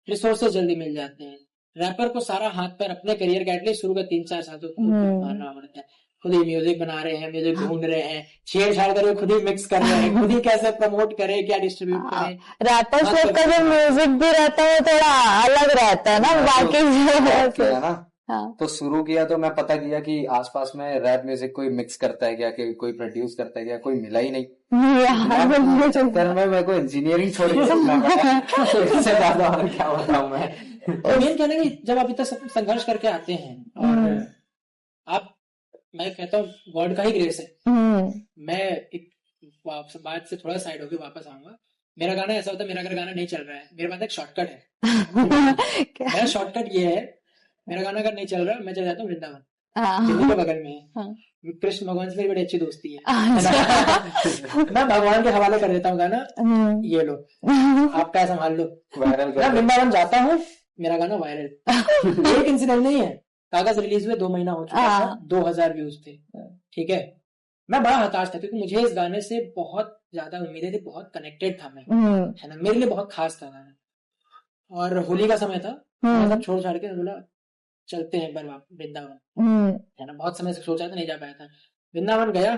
रिसोर्सेज जल्दी मिल जाते हैं। रैपर को सारा हाथ पैर अपने करियर का एटलीस्ट शुरू का 3-4 साल तो खुद मारना पड़ता है। खुद ही म्यूजिक बना रहे हैं, म्यूजिक ढूंढ रहे हैं, छेड़छाड़ करके खुद ही मिक्स कर रहे हैं, खुद ही कैसे प्रमोट करें, क्या डिस्ट्रीब्यूट करें। रैपर्स लोग का जो म्यूजिक भी रहता है थोड़ा अलग रहता है ना बाकी जो किया ना, हाँ, तो शुरू किया तो मैं पता किया कि आसपास में रैप म्यूजिक कोई मिक्स करता है क्या, कि कोई प्रोड्यूस करता है क्या, कोई मिला ही नहीं। यार, चक्कर में मेरे को इंजीनियरिंग छोड़ के करना पड़ा। इससे ज्यादा और क्या बताऊं मैं। मेन कहना है कि जब आप इतना संघर्ष करके आते हैं और आप, मैं कहता हूँ गॉड का ही ग्रेस है। मैं एक बात से थोड़ा साइड होके वापस आऊंगा। मेरा गाना ऐसा होता है, मेरा अगर गाना नहीं चल रहा है, मेरे पास एक शॉर्टकट है। मेरा शॉर्टकट ये है, मेरा गाना अगर नहीं चल रहा, मैं चल जाता हूँ वृंदावन, दिल्ली के बगल में है। कृष्ण भगवान से मेरी बड़ी अच्छी दोस्ती है। मैं भगवान के हवाले कर देता हूँ गाना, ये लो आप क्या संभाल लो, वायरल मैं वृंदावन जाता हूँ, मेरा गाना वायरल। एक इंसिडेंट नहीं है, कागज रिलीज हुए 2 महीना हो चुका था, 2000 व्यूज थे, ठीक है। मैं बड़ा हताश था क्योंकि मुझे इस गाने से बहुत ज्यादा उम्मीदें थी, बहुत कनेक्टेड था मैं, है ना, मेरे लिए बहुत खास था गाना। और होली का समय था, मैं सब छोड़ छाड़ के बोला चलते हैं एक बार वृंदावन, है ना, बहुत समय से सोचा था, नहीं जा पाया था। वृंदावन गया,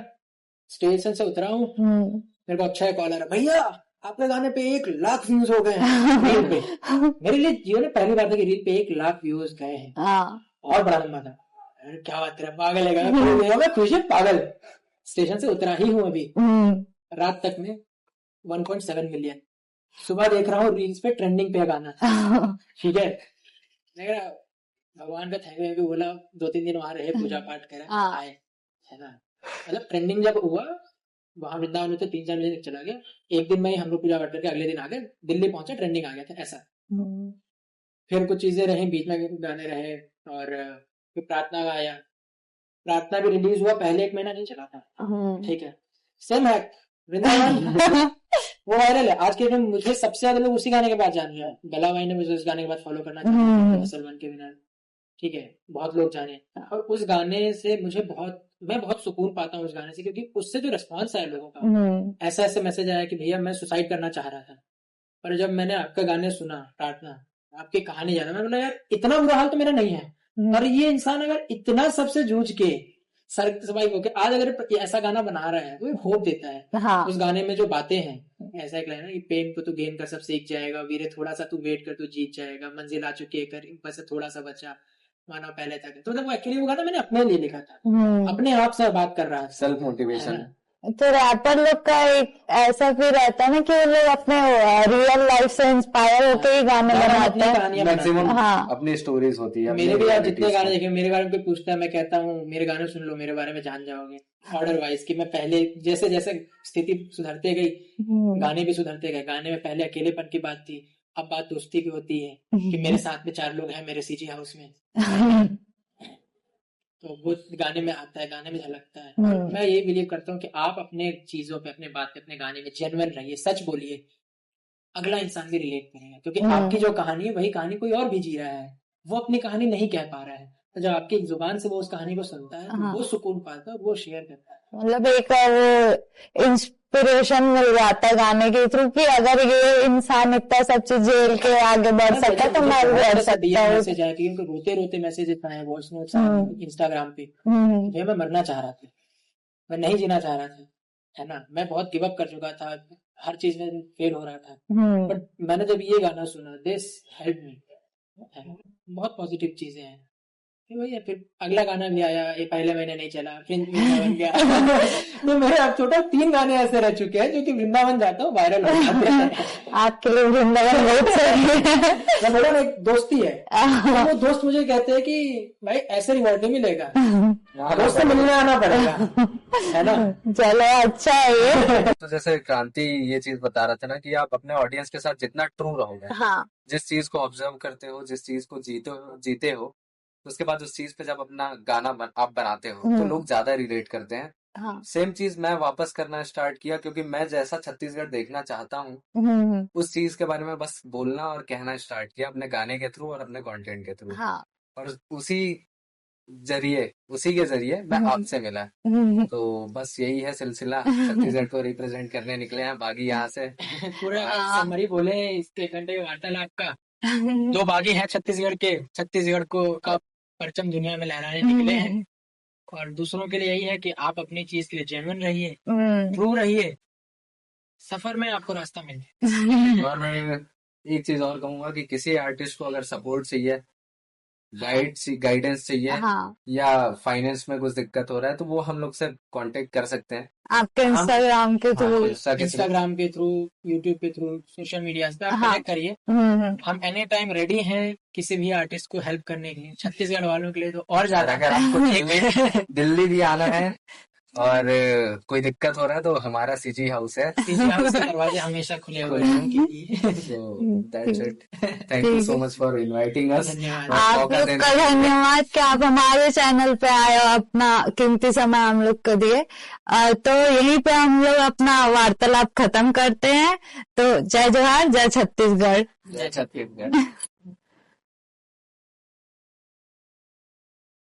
स्टेशन से उतरा हूँ, मेरे को अच्छा कॉल आ रहा, भैया आपके गाने पे 1 लाख व्यूज हो गए हैं रील पे। मेरे लिए जीवन में पहली बार था कि रील पे 1 लाख व्यूज गए हैं, और बड़ा लंबा था। अरे क्या बात है, पागल है, मैं खुश है पागल। स्टेशन से उतरा ही हूँ अभी, रात तक में 1.7 मिलियन, सुबह देख रहा हूँ रील्स पे ट्रेंडिंग पे गाना, ठीक है। भगवान का थैंक यू बोला, 2-3 दिन वहां रहे, पूजा पाठ करे, आए, है ना। मतलब ट्रेंडिंग जब हुआ वहां वृंदावन में तो 3-4 बजे तक चला गया। एक दिन में ही हम लोग पूजा पाठ करके अगले दिन आ गए, दिल्ली पहुंचे, ट्रेंडिंग आ गया था ऐसा। फिर कुछ चीजें रही, बीच में गाने रहे, और फिर प्रार्थना गाया। प्रार्थना भी रिलीज हुआ, पहले 1 महीना नहीं चला था, ठीक है। सेम है वृंदावन, वो वायरल है। आज के दिन मुझे सबसे ज्यादा लोग उसी गाने के बाद जान रहे हैं। बेला भाई ने मुझे उस गाने के बाद फॉलो करना चाहिए, सलमान के बिना, ठीक है, बहुत लोग जाने। और उस गाने से मुझे मैं बहुत सुकून पाता हूँ उस गाने से, क्योंकि उससे जो रिस्पॉन्स आया लोगों का, ऐसा ऐसे मैसेज आया कि भैया मैं सुसाइड करना चाह रहा था, पर जब मैंने आपका गाने सुना, प्रार्थना, आपकी कहानी जाना, मैं बोला यार इतना बुरा हाल तो मेरा नहीं है, और ये इंसान अगर इतना सबसे जूझ के सर स्वाभाविक हो गया। आज अगर ऐसा गाना बना रहा है तो होप देता है। हाँ उस गाने में जो बातें हैं, ऐसा एक लाइन है कि पेन को तू गेन कर सब सीख जाएगा, वीरे थोड़ा सा तू वेट कर तू जीत जाएगा, मंजिल आ चुकी है कर बस थोड़ा सा बचा, माना पहले तक। तो मतलब वो एक्चुअली वो गाना मैंने अपने लिए लिखा था, अपने आप से बात कर रहा था, सेल्फ मोटिवेशन। है ना? तो रैपर लोग का एक ऐसा भी रहता है ना कि वो लोग अपने रियल लाइफ से इंस्पायर होकर ही गाने बनाते अपनी हैं। कहानियां बनाते हैं। मैक्सिमम हाँ। अपनी स्टोरीज होती है। मेरे भी आप जितने गाने देखे, मेरे बारे में कोई पूछता है, मैं कहता हूँ मेरे गाने सुन लो, मेरे बारे में जान जाओगे। ऑर्डर वाइज कि मैं पहले जैसे जैसे स्थिति सुधरते गई, गाने भी सुधरते गए। गाने में पहले अकेलेपन की बात थी, अब बात दोस्ती की होती है कि मेरे साथ में 4 लोग हैं मेरे सीजी हाउस में। तो वो गाने में आता है, गाने में झलकता है। मैं ये बिलीव करता हूँ कि आप अपने चीजों पे, अपने बात पे, अपने गाने में जेन्युइन रहिए, सच बोलिए, अगला इंसान भी रिलेट करेगा। क्योंकि आपकी जो कहानी है वही कहानी कोई और भी जी रहा है, वो अपनी कहानी नहीं कह पा रहा है, तो जब आपकी जुबान से वो उस कहानी को सुनता है तो वो सुकून पाता है और वो शेयर करता है। मतलब एक इंस्पिरेशन मिल जाता है गाने के थ्रू कि अगर ये इंसान इतना सब चीज झेल के आगे बढ़ सकता है तो मैं भी बढ़ सकता हूँ। मैसेज आया कि उनको रोते रोते मैसेज आए, वॉइस नोट्स इंस्टाग्राम पे, जो मैं मरना चाह रहा था, मैं नहीं जीना चाह रहा था, है ना, मैं बहुत गिव अप कर चुका था, हर चीज में फेल हो रहा था। बट मैंने जब ये गाना सुना, दिस हेल्प मी, बहुत पॉजिटिव चीजें हैं। फिर वही है, फिर अगला गाना भी आया, ये पहले महीने नहीं चला, फिर वृंदावन गया। तो मेरे अब टोटल 3 गाने ऐसे रह चुके हैं जो कि वृंदावन जाता हूँ वायरल हो जाते हैं। आपके लिए वृंदावन बहुत सही है। मेरा एक दोस्ती है, तो वो दोस्त मुझे कहते हैं कि भाई ऐसे रिवॉर्ड नहीं मिलेगा, दोस्त से मिलने आना पड़ेगा, है ना। चलो अच्छा है ये। तो जैसे क्रांति ये चीज बता रहा था ना कि आप अपने ऑडियंस के साथ जितना ट्रू रहोगे, हाँ जिस चीज को ऑब्जर्व करते हो, जिस चीज को जीते हो, उसके बाद उस चीज पे जब अपना गाना आप बनाते हो तो लोग ज्यादा रिलेट करते हैं। हाँ सेम चीज मैं वापस करना स्टार्ट किया, क्योंकि मैं जैसा छत्तीसगढ़ देखना चाहता हूँ उस चीज के बारे में बस बोलना और कहना स्टार्ट किया अपने गाने के थ्रू और अपने कंटेंट के थ्रू। हाँ और उसी के जरिए मैं आपसे मिला। तो बस यही है सिलसिला, छत्तीसगढ़ को रिप्रेजेंट करने निकले हैं बागी यहाँ से। पूरा समरी बोले इसके 1 घंटे के वार्तालाप का, 2 बागी हैं छत्तीसगढ़ के, छत्तीसगढ़ को का परचम दुनिया में लहराने निकले हैं। और दूसरों के लिए यही है कि आप अपनी चीज के लिए जेन्युइन रहिए, ट्रू रहिए, सफर में आपको रास्ता मिल जाए। और मैं एक चीज और कहूंगा कि किसी आर्टिस्ट को अगर सपोर्ट चाहिए, गाइडेंस चाहिए, हाँ या फाइनेंस में कुछ दिक्कत हो रहा है, तो वो हम लोग से कांटेक्ट कर सकते हैं आपके इंस्टाग्राम के थ्रू। इंस्टाग्राम के थ्रू, यूट्यूब के थ्रू, सोशल मीडिया पे आप कनेक्ट करिए। हम एनी टाइम रेडी हैं किसी भी आर्टिस्ट को हेल्प करने के लिए, छत्तीसगढ़ वालों के लिए तो और ज्यादा। अगर आपको दिल्ली भी आना है और कोई दिक्कत हो रहा है तो हमारा सीजी हाउस है, सीजी हाउस के दरवाजे हमेशा खुले हुए हैं। That's it. Thank you so much for inviting us. धन्यवाद। आप लोग का धन्यवाद कि आप हमारे चैनल पे आए और अपना कीमती समय हम लोग को दिए। तो यहीं पे हम लोग अपना वार्तालाप खत्म करते हैं। तो जय जोहार, जय छत्तीसगढ़। जय छत्तीसगढ़।